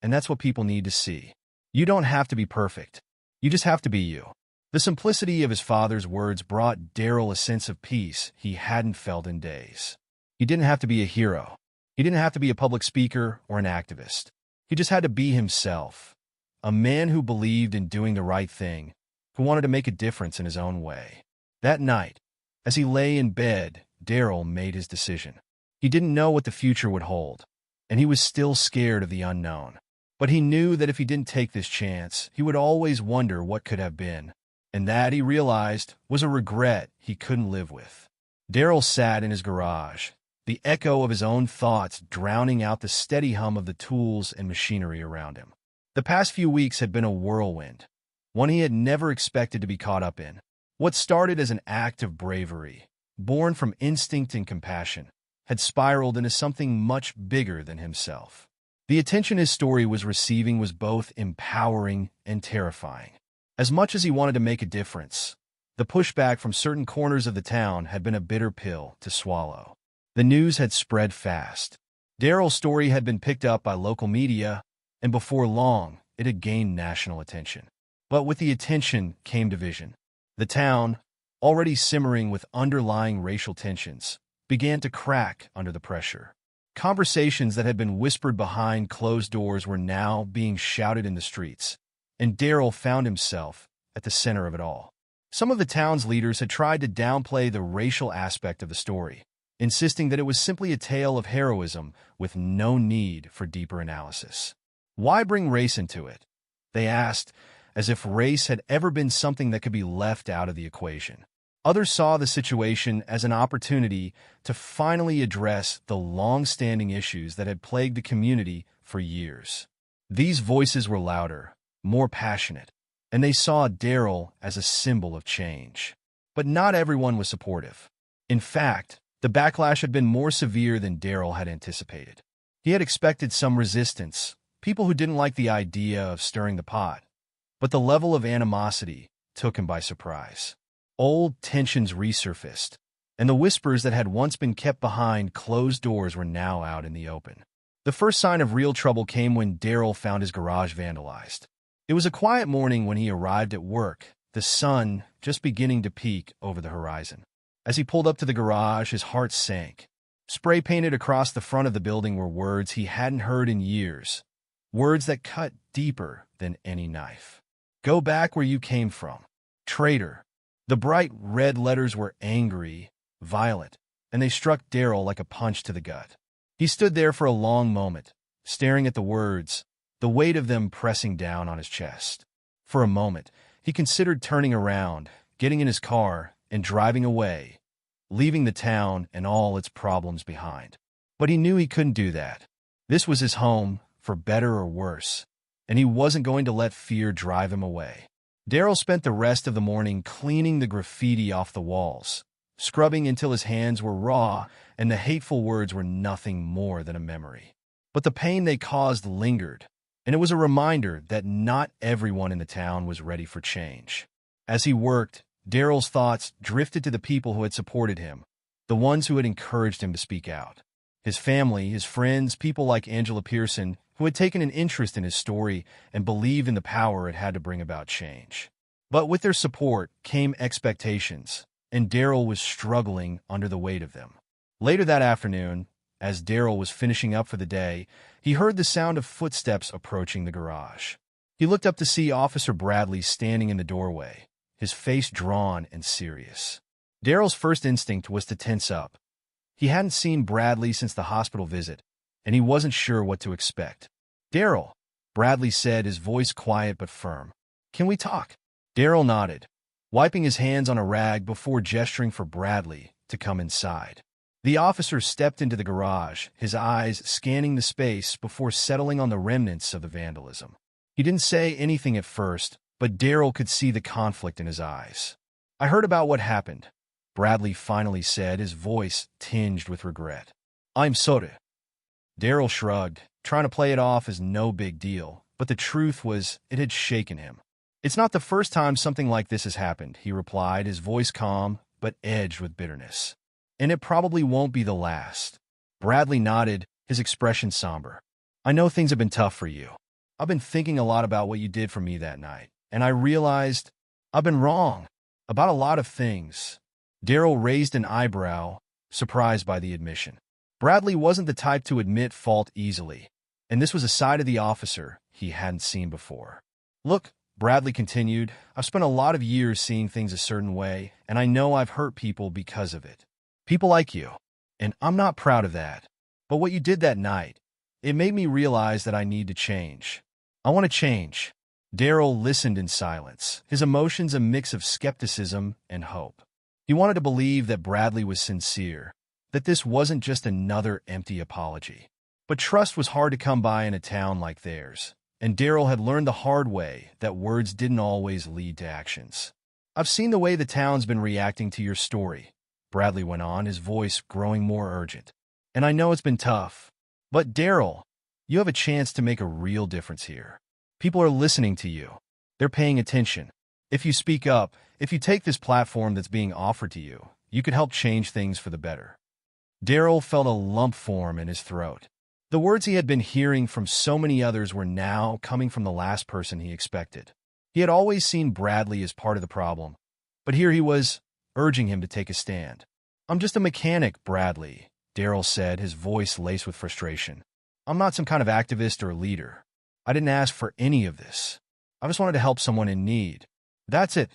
and that's what people need to see. You don't have to be perfect. You just have to be you." The simplicity of his father's words brought Daryl a sense of peace he hadn't felt in days. He didn't have to be a hero. He didn't have to be a public speaker or an activist. He just had to be himself, a man who believed in doing the right thing, who wanted to make a difference in his own way. That night, as he lay in bed, Daryl made his decision. He didn't know what the future would hold, and he was still scared of the unknown. But he knew that if he didn't take this chance, he would always wonder what could have been, and that, he realized, was a regret he couldn't live with. Daryl sat in his garage, the echo of his own thoughts drowning out the steady hum of the tools and machinery around him. The past few weeks had been a whirlwind, one he had never expected to be caught up in. What started as an act of bravery, born from instinct and compassion, had spiraled into something much bigger than himself. The attention his story was receiving was both empowering and terrifying. As much as he wanted to make a difference, the pushback from certain corners of the town had been a bitter pill to swallow. The news had spread fast. Daryl's story had been picked up by local media, and before long, it had gained national attention. But with the attention came division. The town, already simmering with underlying racial tensions, began to crack under the pressure. Conversations that had been whispered behind closed doors were now being shouted in the streets, and Daryl found himself at the center of it all. Some of the town's leaders had tried to downplay the racial aspect of the story, insisting that it was simply a tale of heroism with no need for deeper analysis. "Why bring race into it?" they asked, as if race had ever been something that could be left out of the equation. Others saw the situation as an opportunity to finally address the long-standing issues that had plagued the community for years. These voices were louder, more passionate, and they saw Daryl as a symbol of change. But not everyone was supportive. In fact, the backlash had been more severe than Daryl had anticipated. He had expected some resistance, people who didn't like the idea of stirring the pot. But the level of animosity took him by surprise. Old tensions resurfaced, and the whispers that had once been kept behind closed doors were now out in the open. The first sign of real trouble came when Daryl found his garage vandalized. It was a quiet morning when he arrived at work, the sun just beginning to peek over the horizon. As he pulled up to the garage, his heart sank. Spray painted across the front of the building were words he hadn't heard in years, words that cut deeper than any knife. "Go back where you came from. Traitor." The bright red letters were angry, violent, and they struck Daryl like a punch to the gut. He stood there for a long moment, staring at the words, the weight of them pressing down on his chest. For a moment, he considered turning around, getting in his car, and driving away, leaving the town and all its problems behind. But he knew he couldn't do that. This was his home, for better or worse, and he wasn't going to let fear drive him away. Daryl spent the rest of the morning cleaning the graffiti off the walls, scrubbing until his hands were raw and the hateful words were nothing more than a memory. But the pain they caused lingered, and it was a reminder that not everyone in the town was ready for change. As he worked, Daryl's thoughts drifted to the people who had supported him, the ones who had encouraged him to speak out. His family, his friends, people like Angela Pearson, who had taken an interest in his story and believed in the power it had to bring about change. But with their support came expectations, and Daryl was struggling under the weight of them. Later that afternoon, as Daryl was finishing up for the day, he heard the sound of footsteps approaching the garage. He looked up to see Officer Bradley standing in the doorway, his face drawn and serious. Daryl's first instinct was to tense up. He hadn't seen Bradley since the hospital visit, and he wasn't sure what to expect. "Daryl," Bradley said, his voice quiet but firm. "Can we talk?" Daryl nodded, wiping his hands on a rag before gesturing for Bradley to come inside. The officer stepped into the garage, his eyes scanning the space before settling on the remnants of the vandalism. He didn't say anything at first, but Daryl could see the conflict in his eyes. "I heard about what happened," Bradley finally said, his voice tinged with regret. "I'm sorry." Daryl shrugged, trying to play it off as no big deal, but the truth was it had shaken him. "It's not the first time something like this has happened," he replied, his voice calm but edged with bitterness. "And it probably won't be the last." Bradley nodded, his expression somber. "I know things have been tough for you. I've been thinking a lot about what you did for me that night, and I realized I've been wrong about a lot of things." Daryl raised an eyebrow, surprised by the admission. Bradley wasn't the type to admit fault easily, and this was a side of the officer he hadn't seen before. "Look," Bradley continued, "I've spent a lot of years seeing things a certain way, and I know I've hurt people because of it. People like you, and I'm not proud of that. But what you did that night, it made me realize that I need to change. I want to change." Daryl listened in silence, his emotions a mix of skepticism and hope. He wanted to believe that Bradley was sincere, that this wasn't just another empty apology. But trust was hard to come by in a town like theirs, and Daryl had learned the hard way that words didn't always lead to actions. "I've seen the way the town's been reacting to your story," Bradley went on, his voice growing more urgent. "And I know it's been tough. But Daryl, you have a chance to make a real difference here. People are listening to you. They're paying attention. If you speak up, if you take this platform that's being offered to you, you could help change things for the better." Daryl felt a lump form in his throat. The words he had been hearing from so many others were now coming from the last person he expected. He had always seen Bradley as part of the problem, but here he was, urging him to take a stand. "I'm just a mechanic, Bradley," Daryl said, his voice laced with frustration. "I'm not some kind of activist or leader. I didn't ask for any of this. I just wanted to help someone in need. That's it."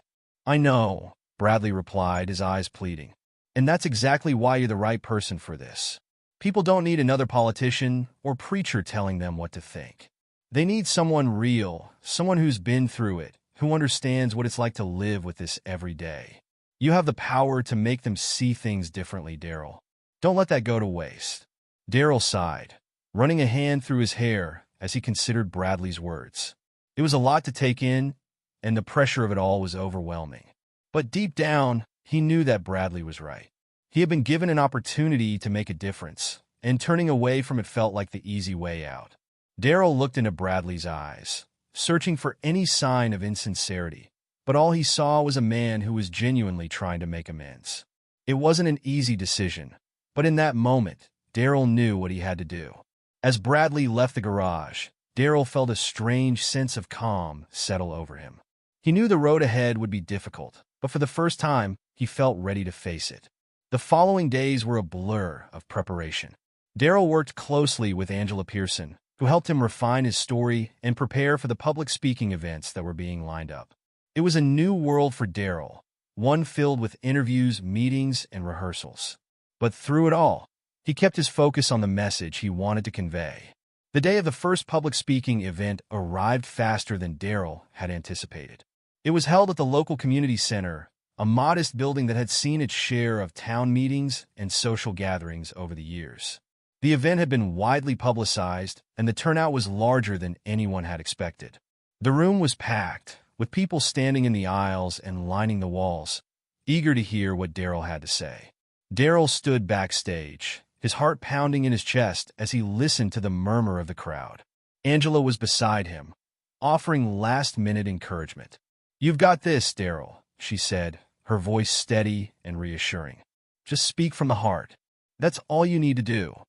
"I know," Bradley replied, his eyes pleading. "And that's exactly why you're the right person for this. People don't need another politician or preacher telling them what to think. They need someone real, someone who's been through it, who understands what it's like to live with this every day. You have the power to make them see things differently, Daryl. Don't let that go to waste." Daryl sighed, running a hand through his hair as he considered Bradley's words. It was a lot to take in, and the pressure of it all was overwhelming. But deep down, he knew that Bradley was right. He had been given an opportunity to make a difference, and turning away from it felt like the easy way out. Daryl looked into Bradley's eyes, searching for any sign of insincerity, but all he saw was a man who was genuinely trying to make amends. It wasn't an easy decision, but in that moment, Daryl knew what he had to do. As Bradley left the garage, Daryl felt a strange sense of calm settle over him. He knew the road ahead would be difficult, but for the first time, he felt ready to face it. The following days were a blur of preparation. Daryl worked closely with Angela Pearson, who helped him refine his story and prepare for the public speaking events that were being lined up. It was a new world for Daryl, one filled with interviews, meetings, and rehearsals. But through it all, he kept his focus on the message he wanted to convey. The day of the first public speaking event arrived faster than Daryl had anticipated. It was held at the local community center, a modest building that had seen its share of town meetings and social gatherings over the years. The event had been widely publicized, and the turnout was larger than anyone had expected. The room was packed, with people standing in the aisles and lining the walls, eager to hear what Daryl had to say. Daryl stood backstage, his heart pounding in his chest as he listened to the murmur of the crowd. Angela was beside him, offering last-minute encouragement. "You've got this, Daryl," she said, her voice steady and reassuring. "Just speak from the heart. That's all you need to do."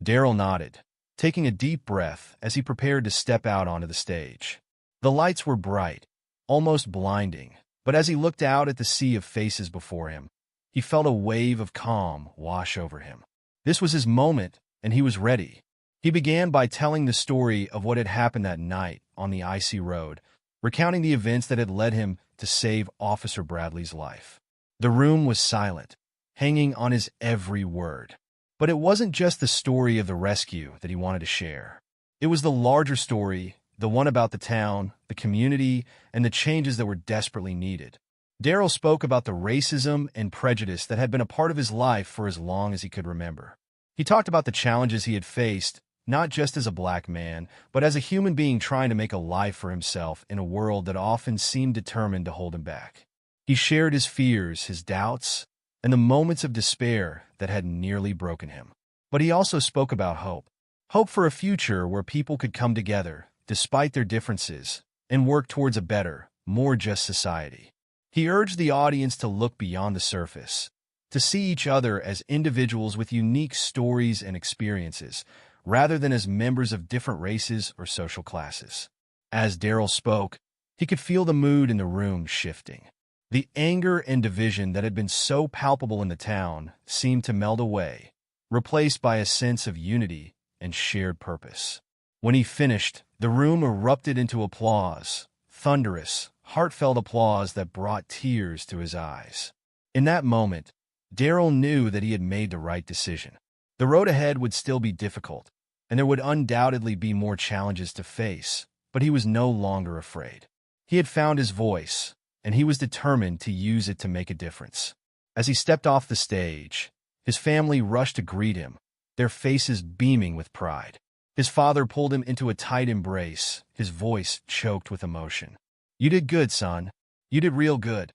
Daryl nodded, taking a deep breath as he prepared to step out onto the stage. The lights were bright, almost blinding, but as he looked out at the sea of faces before him, he felt a wave of calm wash over him. This was his moment, and he was ready. He began by telling the story of what had happened that night on the icy road, recounting the events that had led him to save Officer Bradley's life. The room was silent, hanging on his every word. But it wasn't just the story of the rescue that he wanted to share. It was the larger story, the one about the town, the community, and the changes that were desperately needed. Daryl spoke about the racism and prejudice that had been a part of his life for as long as he could remember. He talked about the challenges he had faced, not just as a black man, but as a human being trying to make a life for himself in a world that often seemed determined to hold him back. He shared his fears, his doubts, and the moments of despair that had nearly broken him. But he also spoke about hope. Hope for a future where people could come together, despite their differences, and work towards a better, more just society. He urged the audience to look beyond the surface, to see each other as individuals with unique stories and experiences, rather than as members of different races or social classes. As Daryl spoke, he could feel the mood in the room shifting. The anger and division that had been so palpable in the town seemed to melt away, replaced by a sense of unity and shared purpose. When he finished, the room erupted into applause, thunderous, heartfelt applause that brought tears to his eyes. In that moment, Daryl knew that he had made the right decision. The road ahead would still be difficult, and there would undoubtedly be more challenges to face, but he was no longer afraid. He had found his voice, and he was determined to use it to make a difference. As he stepped off the stage, his family rushed to greet him, their faces beaming with pride. His father pulled him into a tight embrace, his voice choked with emotion. "You did good, son. You did real good."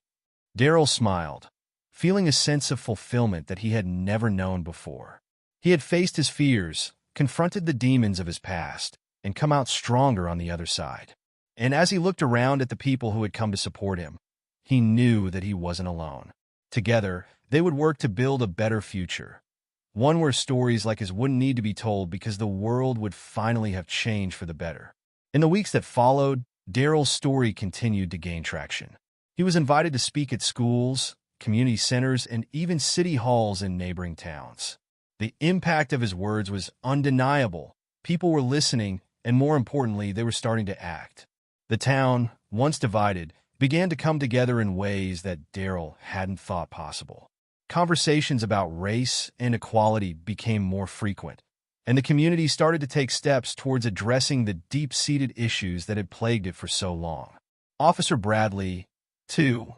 Daryl smiled, feeling a sense of fulfillment that he had never known before. He had faced his fears, confronted the demons of his past, and come out stronger on the other side. And as he looked around at the people who had come to support him, he knew that he wasn't alone. Together, they would work to build a better future, one where stories like his wouldn't need to be told because the world would finally have changed for the better. In the weeks that followed, Daryl's story continued to gain traction. He was invited to speak at schools, community centers, and even city halls in neighboring towns. The impact of his words was undeniable. People were listening, and more importantly, they were starting to act. The town, once divided, began to come together in ways that Daryl hadn't thought possible. Conversations about race and equality became more frequent, and the community started to take steps towards addressing the deep-seated issues that had plagued it for so long. Officer Bradley, too,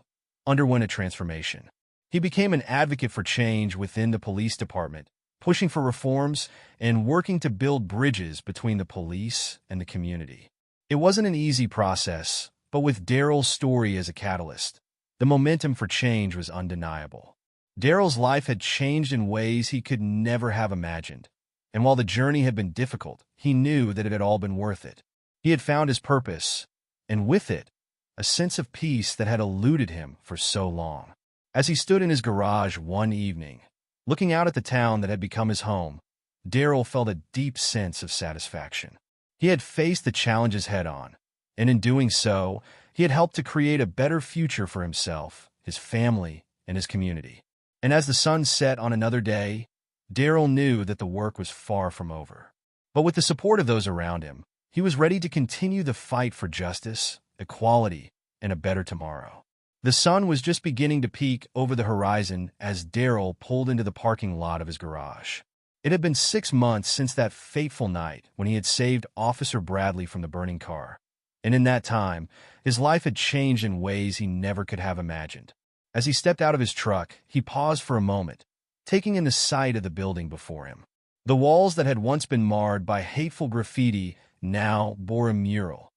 underwent a transformation. He became an advocate for change within the police department, pushing for reforms and working to build bridges between the police and the community. It wasn't an easy process, but with Daryl's story as a catalyst, the momentum for change was undeniable. Daryl's life had changed in ways he could never have imagined, and while the journey had been difficult, he knew that it had all been worth it. He had found his purpose, and with it, a sense of peace that had eluded him for so long. As he stood in his garage one evening, looking out at the town that had become his home, Daryl felt a deep sense of satisfaction. He had faced the challenges head-on, and in doing so, he had helped to create a better future for himself, his family, and his community. And as the sun set on another day, Daryl knew that the work was far from over. But with the support of those around him, he was ready to continue the fight for justice, equality, and a better tomorrow. The sun was just beginning to peek over the horizon as Daryl pulled into the parking lot of his garage. It had been 6 months since that fateful night when he had saved Officer Bradley from the burning car. And in that time, his life had changed in ways he never could have imagined. As he stepped out of his truck, he paused for a moment, taking in the sight of the building before him. The walls that had once been marred by hateful graffiti now bore a mural,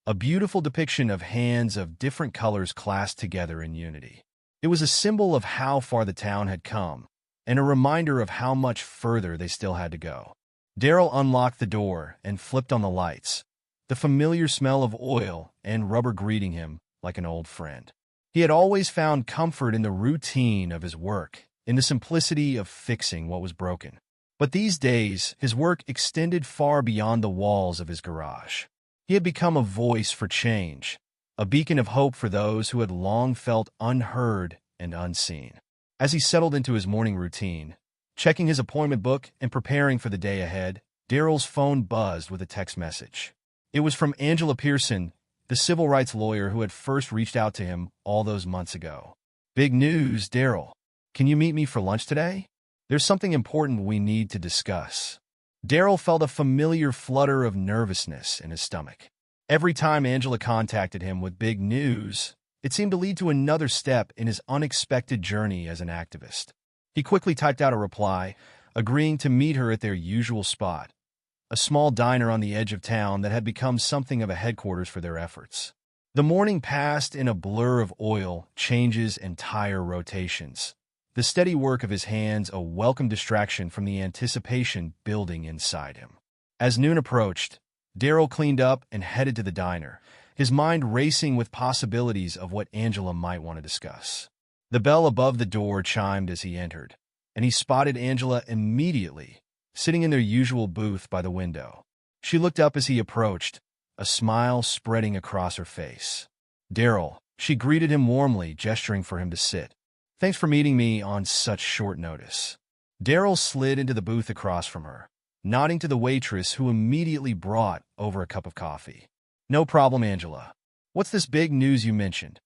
a beautiful depiction of hands of different colors clasped together in unity. It was a symbol of how far the town had come, and a reminder of how much further they still had to go. Daryl unlocked the door and flipped on the lights, the familiar smell of oil and rubber greeting him like an old friend. He had always found comfort in the routine of his work, in the simplicity of fixing what was broken. But these days, his work extended far beyond the walls of his garage. He had become a voice for change, a beacon of hope for those who had long felt unheard and unseen. As he settled into his morning routine, checking his appointment book and preparing for the day ahead, Daryl's phone buzzed with a text message. It was from Angela Pearson, the civil rights lawyer who had first reached out to him all those months ago. "Big news, Daryl. Can you meet me for lunch today?" There's something important we need to discuss. Daryl felt a familiar flutter of nervousness in his stomach. Every time Angela contacted him with big news, it seemed to lead to another step in his unexpected journey as an activist. He quickly typed out a reply, agreeing to meet her at their usual spot, a small diner on the edge of town that had become something of a headquarters for their efforts. The morning passed in a blur of oil, changes, and tire rotations. The steady work of his hands a welcome distraction from the anticipation building inside him. As noon approached, Daryl cleaned up and headed to the diner, his mind racing with possibilities of what Angela might want to discuss. The bell above the door chimed as he entered, and he spotted Angela immediately, sitting in their usual booth by the window. She looked up as he approached, a smile spreading across her face. Daryl, she greeted him warmly, gesturing for him to sit. Thanks for meeting me on such short notice. Daryl slid into the booth across from her, nodding to the waitress who immediately brought over a cup of coffee. No problem, Angela. What's this big news you mentioned?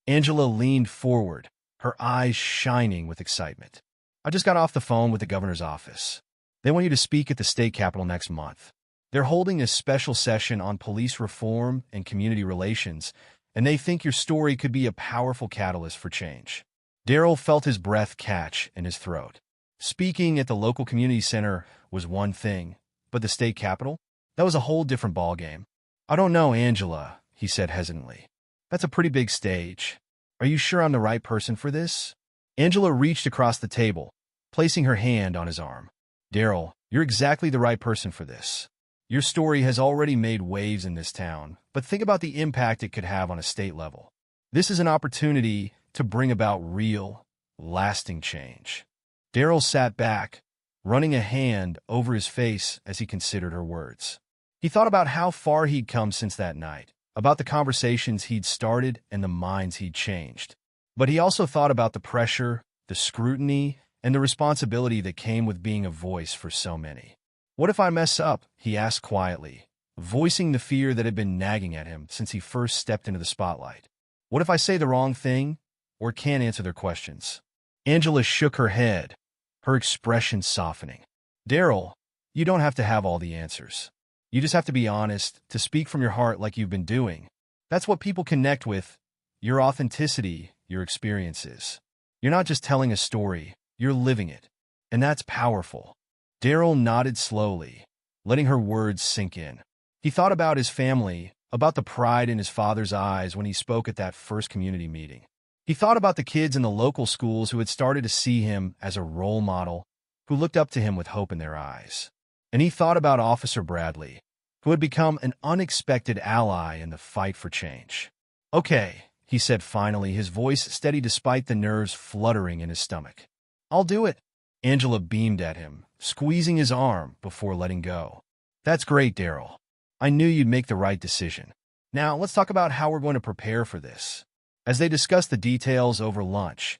Angela leaned forward, her eyes shining with excitement. I just got off the phone with the governor's office. They want you to speak at the state capitol next month. They're holding a special session on police reform and community relations, and they think your story could be a powerful catalyst for change. Daryl felt his breath catch in his throat. Speaking at the local community center was one thing, but the state capitol? That was a whole different ballgame. I don't know, Angela, he said hesitantly. That's a pretty big stage. Are you sure I'm the right person for this? Angela reached across the table, placing her hand on his arm. Daryl, you're exactly the right person for this. Your story has already made waves in this town, but think about the impact it could have on a state level. This is an opportunity to bring about real, lasting change. Daryl sat back, running a hand over his face as he considered her words. He thought about how far he'd come since that night, about the conversations he'd started and the minds he'd changed. But he also thought about the pressure, the scrutiny, and the responsibility that came with being a voice for so many. What if I mess up? He asked quietly, voicing the fear that had been nagging at him since he first stepped into the spotlight. What if I say the wrong thing or can't answer their questions? Angela shook her head, her expression softening. Daryl, you don't have to have all the answers. You just have to be honest, to speak from your heart like you've been doing. That's what people connect with, your authenticity, your experiences. You're not just telling a story, you're living it. And that's powerful. Daryl nodded slowly, letting her words sink in. He thought about his family, about the pride in his father's eyes when he spoke at that first community meeting. He thought about the kids in the local schools who had started to see him as a role model, who looked up to him with hope in their eyes. And he thought about Officer Bradley, who had become an unexpected ally in the fight for change. Okay, he said finally, his voice steady despite the nerves fluttering in his stomach. I'll do it. Angela beamed at him, squeezing his arm before letting go. That's great, Daryl. I knew you'd make the right decision. Now, let's talk about how we're going to prepare for this. As they discussed the details over lunch,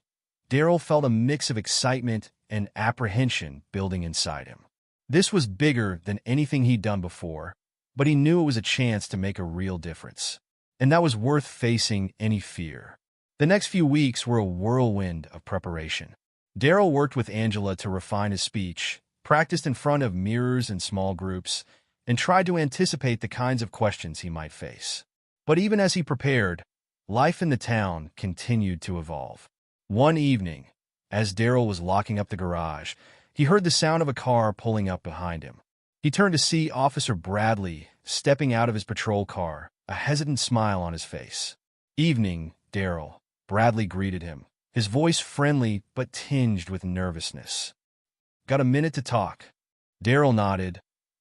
Daryl felt a mix of excitement and apprehension building inside him. This was bigger than anything he'd done before, but he knew it was a chance to make a real difference. And that was worth facing any fear. The next few weeks were a whirlwind of preparation. Daryl worked with Angela to refine his speech, practiced in front of mirrors in small groups, and tried to anticipate the kinds of questions he might face. But even as he prepared, life in the town continued to evolve. One evening, as Daryl was locking up the garage, he heard the sound of a car pulling up behind him. He turned to see Officer Bradley stepping out of his patrol car, a hesitant smile on his face. Evening, Daryl. Bradley greeted him, his voice friendly but tinged with nervousness. Got a minute to talk? Daryl nodded,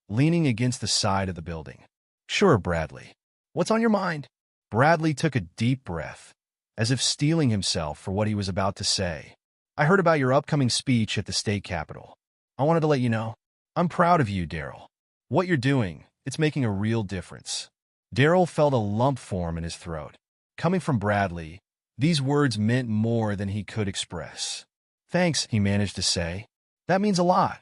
leaning against the side of the building. Sure, Bradley. What's on your mind? Bradley took a deep breath, as if steeling himself for what he was about to say. I heard about your upcoming speech at the state capitol. I wanted to let you know. I'm proud of you, Daryl. What you're doing, it's making a real difference. Daryl felt a lump form in his throat. Coming from Bradley, these words meant more than he could express. Thanks, he managed to say. That means a lot.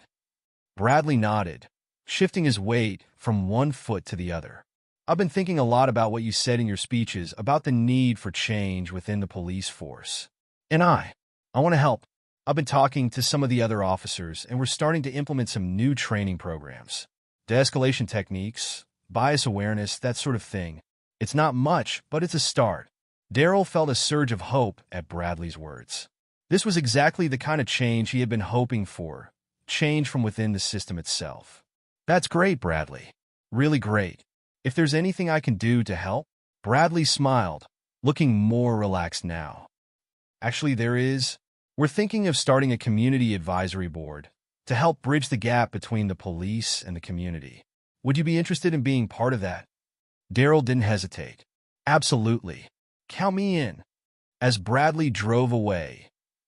Bradley nodded, shifting his weight from one foot to the other. I've been thinking a lot about what you said in your speeches about the need for change within the police force. And I want to help. I've been talking to some of the other officers, and we're starting to implement some new training programs. De-escalation techniques, bias awareness, that sort of thing. It's not much, but it's a start. Daryl felt a surge of hope at Bradley's words. This was exactly the kind of change he had been hoping for, change from within the system itself. That's great, Bradley. Really great. If there's anything I can do to help? Bradley smiled, looking more relaxed now. Actually, there is. We're thinking of starting a community advisory board to help bridge the gap between the police and the community. Would you be interested in being part of that? Daryl didn't hesitate. Absolutely. Count me in. As Bradley drove away,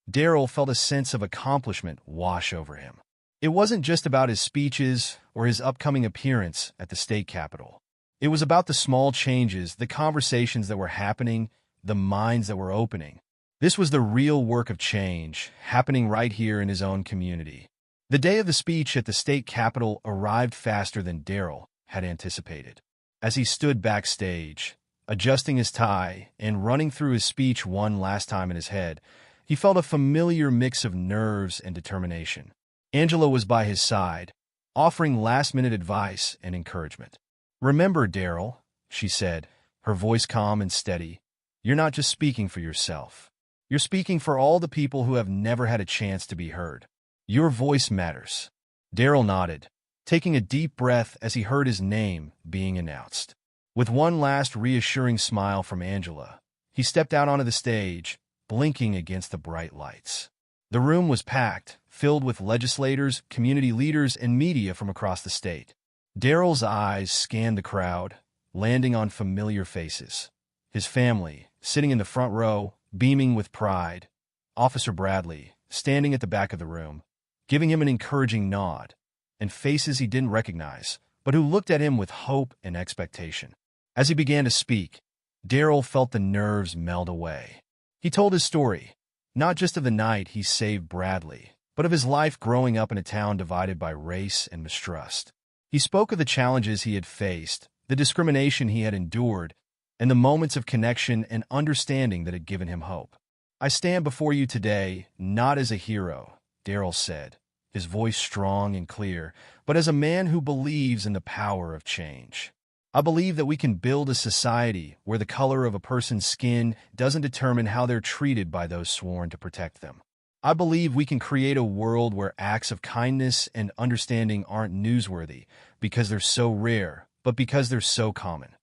Daryl felt a sense of accomplishment wash over him. It wasn't just about his speeches or his upcoming appearance at the state capitol. It was about the small changes, the conversations that were happening, the minds that were opening. This was the real work of change, happening right here in his own community. The day of the speech at the state capitol arrived faster than Daryl had anticipated. As he stood backstage, adjusting his tie and running through his speech one last time in his head, he felt a familiar mix of nerves and determination. Angela was by his side, offering last-minute advice and encouragement. "Remember, Daryl," she said, her voice calm and steady, "you're not just speaking for yourself. You're speaking for all the people who have never had a chance to be heard. Your voice matters." Daryl nodded, taking a deep breath as he heard his name being announced. With one last reassuring smile from Angela, he stepped out onto the stage, blinking against the bright lights. The room was packed, filled with legislators, community leaders, and media from across the state. Daryl's eyes scanned the crowd, landing on familiar faces. His family, sitting in the front row, beaming with pride. Officer Bradley, standing at the back of the room, giving him an encouraging nod, and faces he didn't recognize, but who looked at him with hope and expectation. As he began to speak, Daryl felt the nerves melt away. He told his story, not just of the night he saved Bradley, but of his life growing up in a town divided by race and mistrust. He spoke of the challenges he had faced, the discrimination he had endured, and the moments of connection and understanding that had given him hope. "I stand before you today, not as a hero," Daryl said, his voice strong and clear, "but as a man who believes in the power of change. I believe that we can build a society where the color of a person's skin doesn't determine how they're treated by those sworn to protect them. I believe we can create a world where acts of kindness and understanding aren't newsworthy because they're so rare, but because they're so common."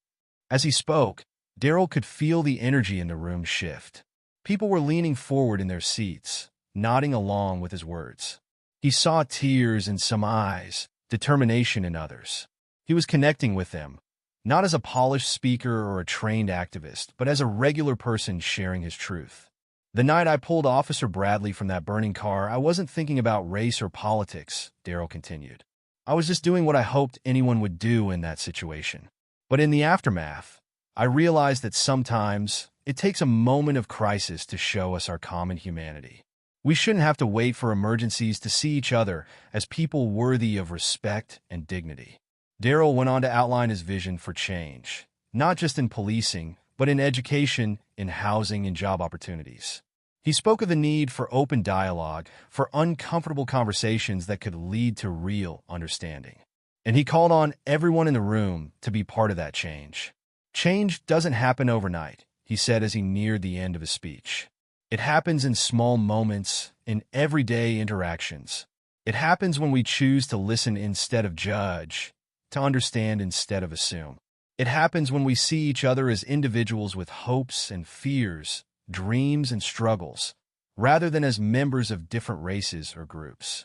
As he spoke, Daryl could feel the energy in the room shift. People were leaning forward in their seats, nodding along with his words. He saw tears in some eyes, determination in others. He was connecting with them, not as a polished speaker or a trained activist, but as a regular person sharing his truth. "The night I pulled Officer Bradley from that burning car, I wasn't thinking about race or politics," Daryl continued. "I was just doing what I hoped anyone would do in that situation. But in the aftermath, I realized that sometimes it takes a moment of crisis to show us our common humanity. We shouldn't have to wait for emergencies to see each other as people worthy of respect and dignity." Daryl went on to outline his vision for change, not just in policing, but in education, in housing, and job opportunities. He spoke of the need for open dialogue, for uncomfortable conversations that could lead to real understanding. And he called on everyone in the room to be part of that change. "Change doesn't happen overnight," he said as he neared the end of his speech. "It happens in small moments, in everyday interactions. It happens when we choose to listen instead of judge, to understand instead of assume. It happens when we see each other as individuals with hopes and fears, dreams and struggles, rather than as members of different races or groups."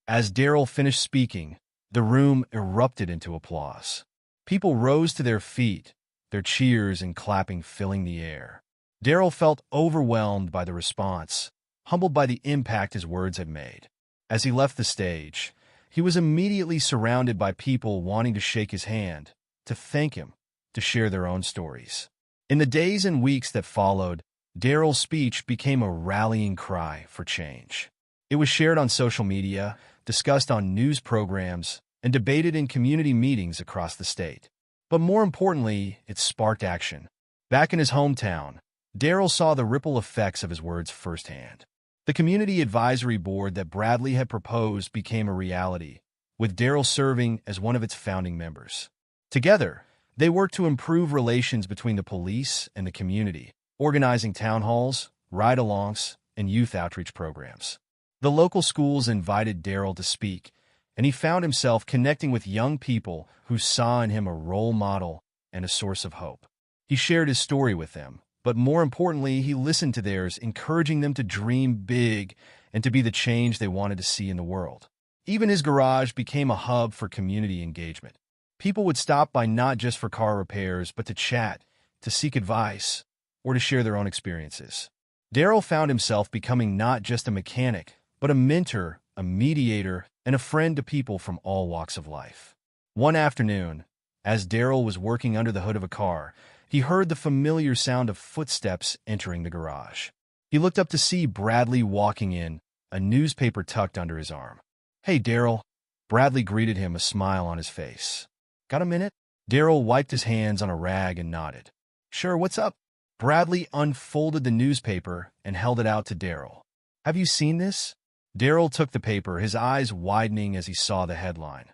As Daryl finished speaking, the room erupted into applause. People rose to their feet, their cheers and clapping filling the air. Daryl felt overwhelmed by the response, humbled by the impact his words had made. As he left the stage, he was immediately surrounded by people wanting to shake his hand, to thank him, to share their own stories. In the days and weeks that followed, Daryl's speech became a rallying cry for change. It was shared on social media, discussed on news programs, and debated in community meetings across the state. But more importantly, it sparked action. Back in his hometown, Daryl saw the ripple effects of his words firsthand. The community advisory board that Bradley had proposed became a reality, with Daryl serving as one of its founding members. Together, they worked to improve relations between the police and the community, organizing town halls, ride-alongs, and youth outreach programs. The local schools invited Daryl to speak, and he found himself connecting with young people who saw in him a role model and a source of hope. He shared his story with them, but more importantly, he listened to theirs, encouraging them to dream big and to be the change they wanted to see in the world. Even his garage became a hub for community engagement. People would stop by not just for car repairs, but to chat, to seek advice, or to share their own experiences. Daryl found himself becoming not just a mechanic, but a mentor, a mediator, and a friend to people from all walks of life. One afternoon, as Daryl was working under the hood of a car, he heard the familiar sound of footsteps entering the garage. He looked up to see Bradley walking in, a newspaper tucked under his arm. "Hey, Daryl." Bradley greeted him, a smile on his face. "Got a minute?" Daryl wiped his hands on a rag and nodded. "Sure, what's up?" Bradley unfolded the newspaper and held it out to Daryl. "Have you seen this?" Daryl took the paper, his eyes widening as he saw the headline.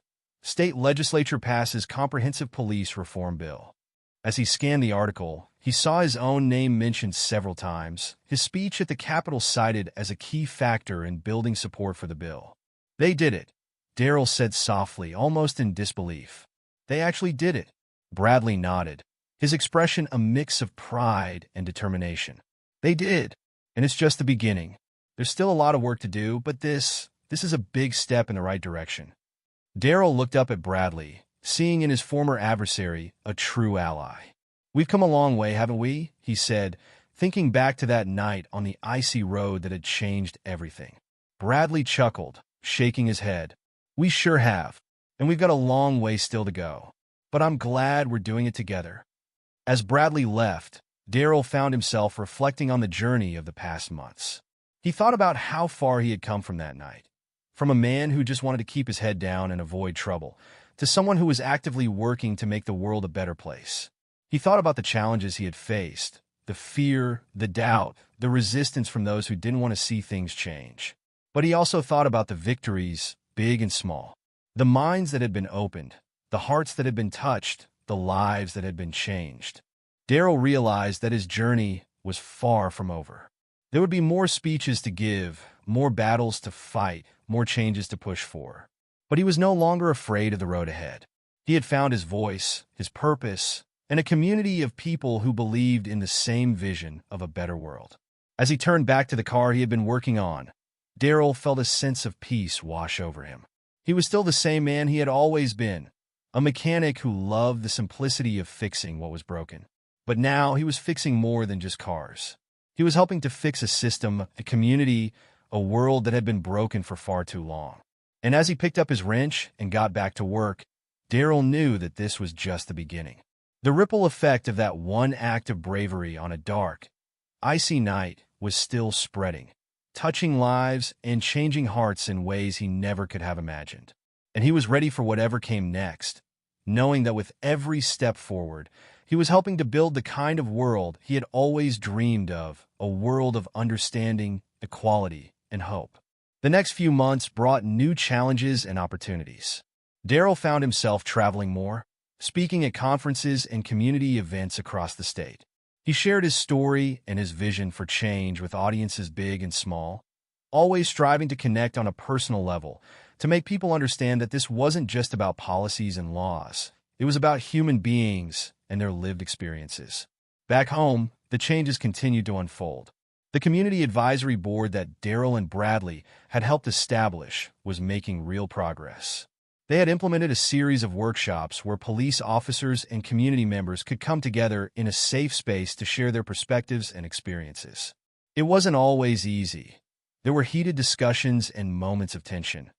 State Legislature passes Comprehensive Police Reform Bill. As he scanned the article, he saw his own name mentioned several times, his speech at the Capitol cited as a key factor in building support for the bill. "They did it," Daryl said softly, almost in disbelief. "They actually did it." Bradley nodded, his expression a mix of pride and determination. "They did, and it's just the beginning. There's still a lot of work to do, but this is a big step in the right direction." Daryl looked up at Bradley, seeing in his former adversary a true ally. "We've come a long way, haven't we?" he said, thinking back to that night on the icy road that had changed everything. Bradley chuckled, shaking his head. "We sure have, and we've got a long way still to go. But I'm glad we're doing it together." As Bradley left, Daryl found himself reflecting on the journey of the past months. He thought about how far he had come from that night. From a man who just wanted to keep his head down and avoid trouble, to someone who was actively working to make the world a better place. He thought about the challenges he had faced, the fear, the doubt, the resistance from those who didn't want to see things change. But he also thought about the victories, big and small, the minds that had been opened, the hearts that had been touched, the lives that had been changed. Daryl realized that his journey was far from over. There would be more speeches to give, more battles to fight, more changes to push for. But he was no longer afraid of the road ahead. He had found his voice, his purpose, and a community of people who believed in the same vision of a better world. As he turned back to the car he had been working on, Daryl felt a sense of peace wash over him. He was still the same man he had always been, a mechanic who loved the simplicity of fixing what was broken. But now he was fixing more than just cars. He was helping to fix a system, a community, a world that had been broken for far too long. And as he picked up his wrench and got back to work, Daryl knew that this was just the beginning. The ripple effect of that one act of bravery on a dark, icy night was still spreading, touching lives and changing hearts in ways he never could have imagined. And he was ready for whatever came next, knowing that with every step forward, he was helping to build the kind of world he had always dreamed of, a world of understanding, equality, and hope. The next few months brought new challenges and opportunities. Daryl found himself traveling more, speaking at conferences and community events across the state. He shared his story and his vision for change with audiences big and small, always striving to connect on a personal level, to make people understand that this wasn't just about policies and laws. It was about human beings and their lived experiences. Back home, the changes continued to unfold. The community advisory board that Daryl and Bradley had helped establish was making real progress. They had implemented a series of workshops where police officers and community members could come together in a safe space to share their perspectives and experiences. It wasn't always easy. There were heated discussions and moments of tension.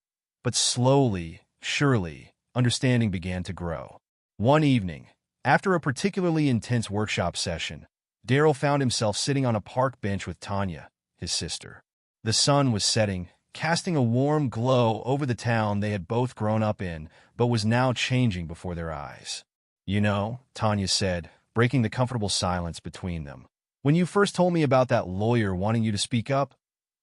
But slowly, surely, understanding began to grow. One evening, after a particularly intense workshop session, Daryl found himself sitting on a park bench with Tanya, his sister. The sun was setting, casting a warm glow over the town they had both grown up in, but was now changing before their eyes. "You know," Tanya said, breaking the comfortable silence between them, "when you first told me about that lawyer wanting you to speak up,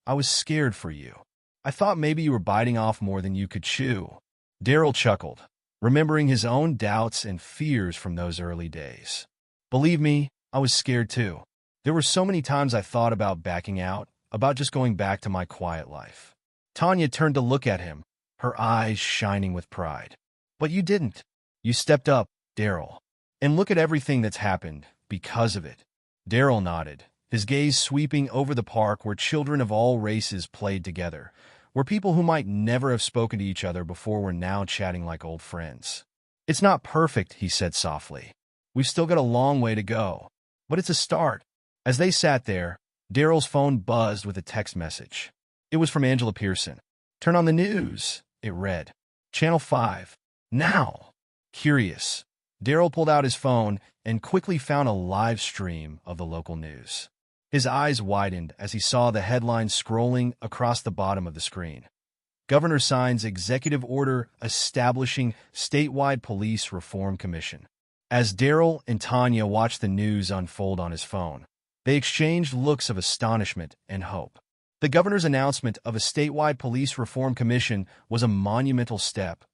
I was scared for you. I thought maybe you were biting off more than you could chew." Daryl chuckled, remembering his own doubts and fears from those early days. "Believe me, I was scared too. There were so many times I thought about backing out, about just going back to my quiet life." Tanya turned to look at him, her eyes shining with pride. "But you didn't. You stepped up, Daryl. And look at everything that's happened because of it." Daryl nodded, his gaze sweeping over the park where children of all races played together, where people who might never have spoken to each other before were now chatting like old friends. "It's not perfect," he said softly. "We've still got a long way to go. But it's a start." As they sat there, Daryl's phone buzzed with a text message. It was from Angela Pearson. "Turn on the news," it read. "Channel 5. Now." Curious, Daryl pulled out his phone and quickly found a live stream of the local news. His eyes widened as he saw the headline scrolling across the bottom of the screen. Governor signs executive order establishing statewide police reform commission. As Daryl and Tanya watched the news unfold on his phone, they exchanged looks of astonishment and hope. The governor's announcement of a statewide police reform commission was a monumental step,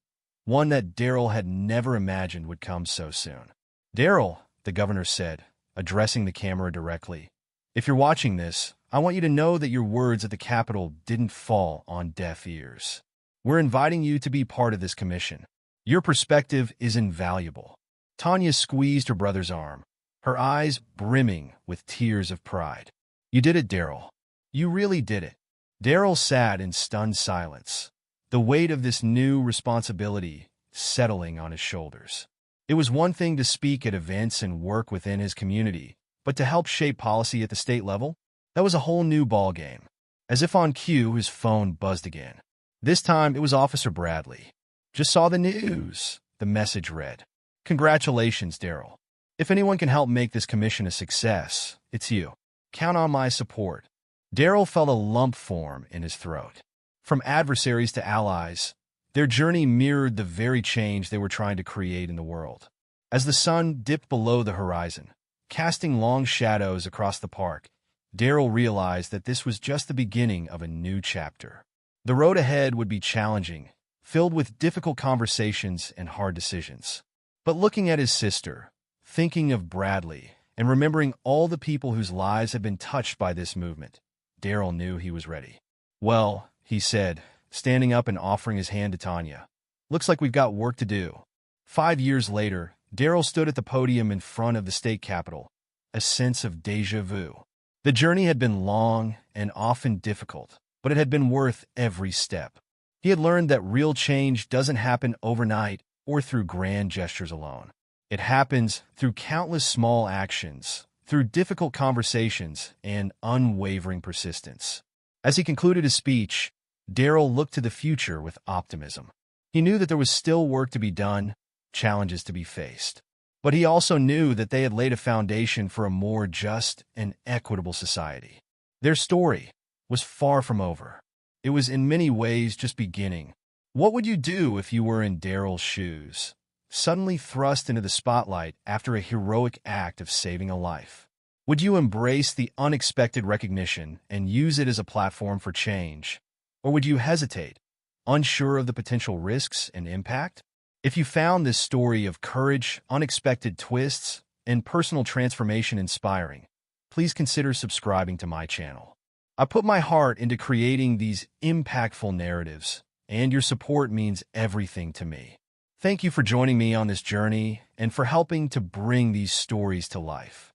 one that Daryl had never imagined would come so soon. "Daryl," the governor said, addressing the camera directly, "if you're watching this, I want you to know that your words at the Capitol didn't fall on deaf ears. We're inviting you to be part of this commission. Your perspective is invaluable." Tanya squeezed her brother's arm, her eyes brimming with tears of pride. "You did it, Daryl. You really did it." Daryl sat in stunned silence, the weight of this new responsibility settling on his shoulders. It was one thing to speak at events and work within his community, but to help shape policy at the state level? That was a whole new ballgame. As if on cue, his phone buzzed again. This time, it was Officer Bradley. "Just saw the news," the message read. "Congratulations, Daryl. If anyone can help make this commission a success, it's you. Count on my support." Daryl felt a lump form in his throat. From adversaries to allies, their journey mirrored the very change they were trying to create in the world. As the sun dipped below the horizon, casting long shadows across the park, Daryl realized that this was just the beginning of a new chapter. The road ahead would be challenging, filled with difficult conversations and hard decisions. But looking at his sister, thinking of Bradley, and remembering all the people whose lives had been touched by this movement, Daryl knew he was ready. "Well," he said, standing up and offering his hand to Tanya, "looks like we've got work to do." 5 years later, Daryl stood at the podium in front of the state capitol, a sense of déjà vu. The journey had been long and often difficult, but it had been worth every step. He had learned that real change doesn't happen overnight or through grand gestures alone. It happens through countless small actions, through difficult conversations, and unwavering persistence. As he concluded his speech, Daryl looked to the future with optimism. He knew that there was still work to be done, challenges to be faced. But he also knew that they had laid a foundation for a more just and equitable society. Their story was far from over. It was in many ways just beginning. What would you do if you were in Daryl's shoes, suddenly thrust into the spotlight after a heroic act of saving a life? Would you embrace the unexpected recognition and use it as a platform for change? Or would you hesitate, unsure of the potential risks and impact? If you found this story of courage, unexpected twists, and personal transformation inspiring, please consider subscribing to my channel. I put my heart into creating these impactful narratives, and your support means everything to me. Thank you for joining me on this journey and for helping to bring these stories to life.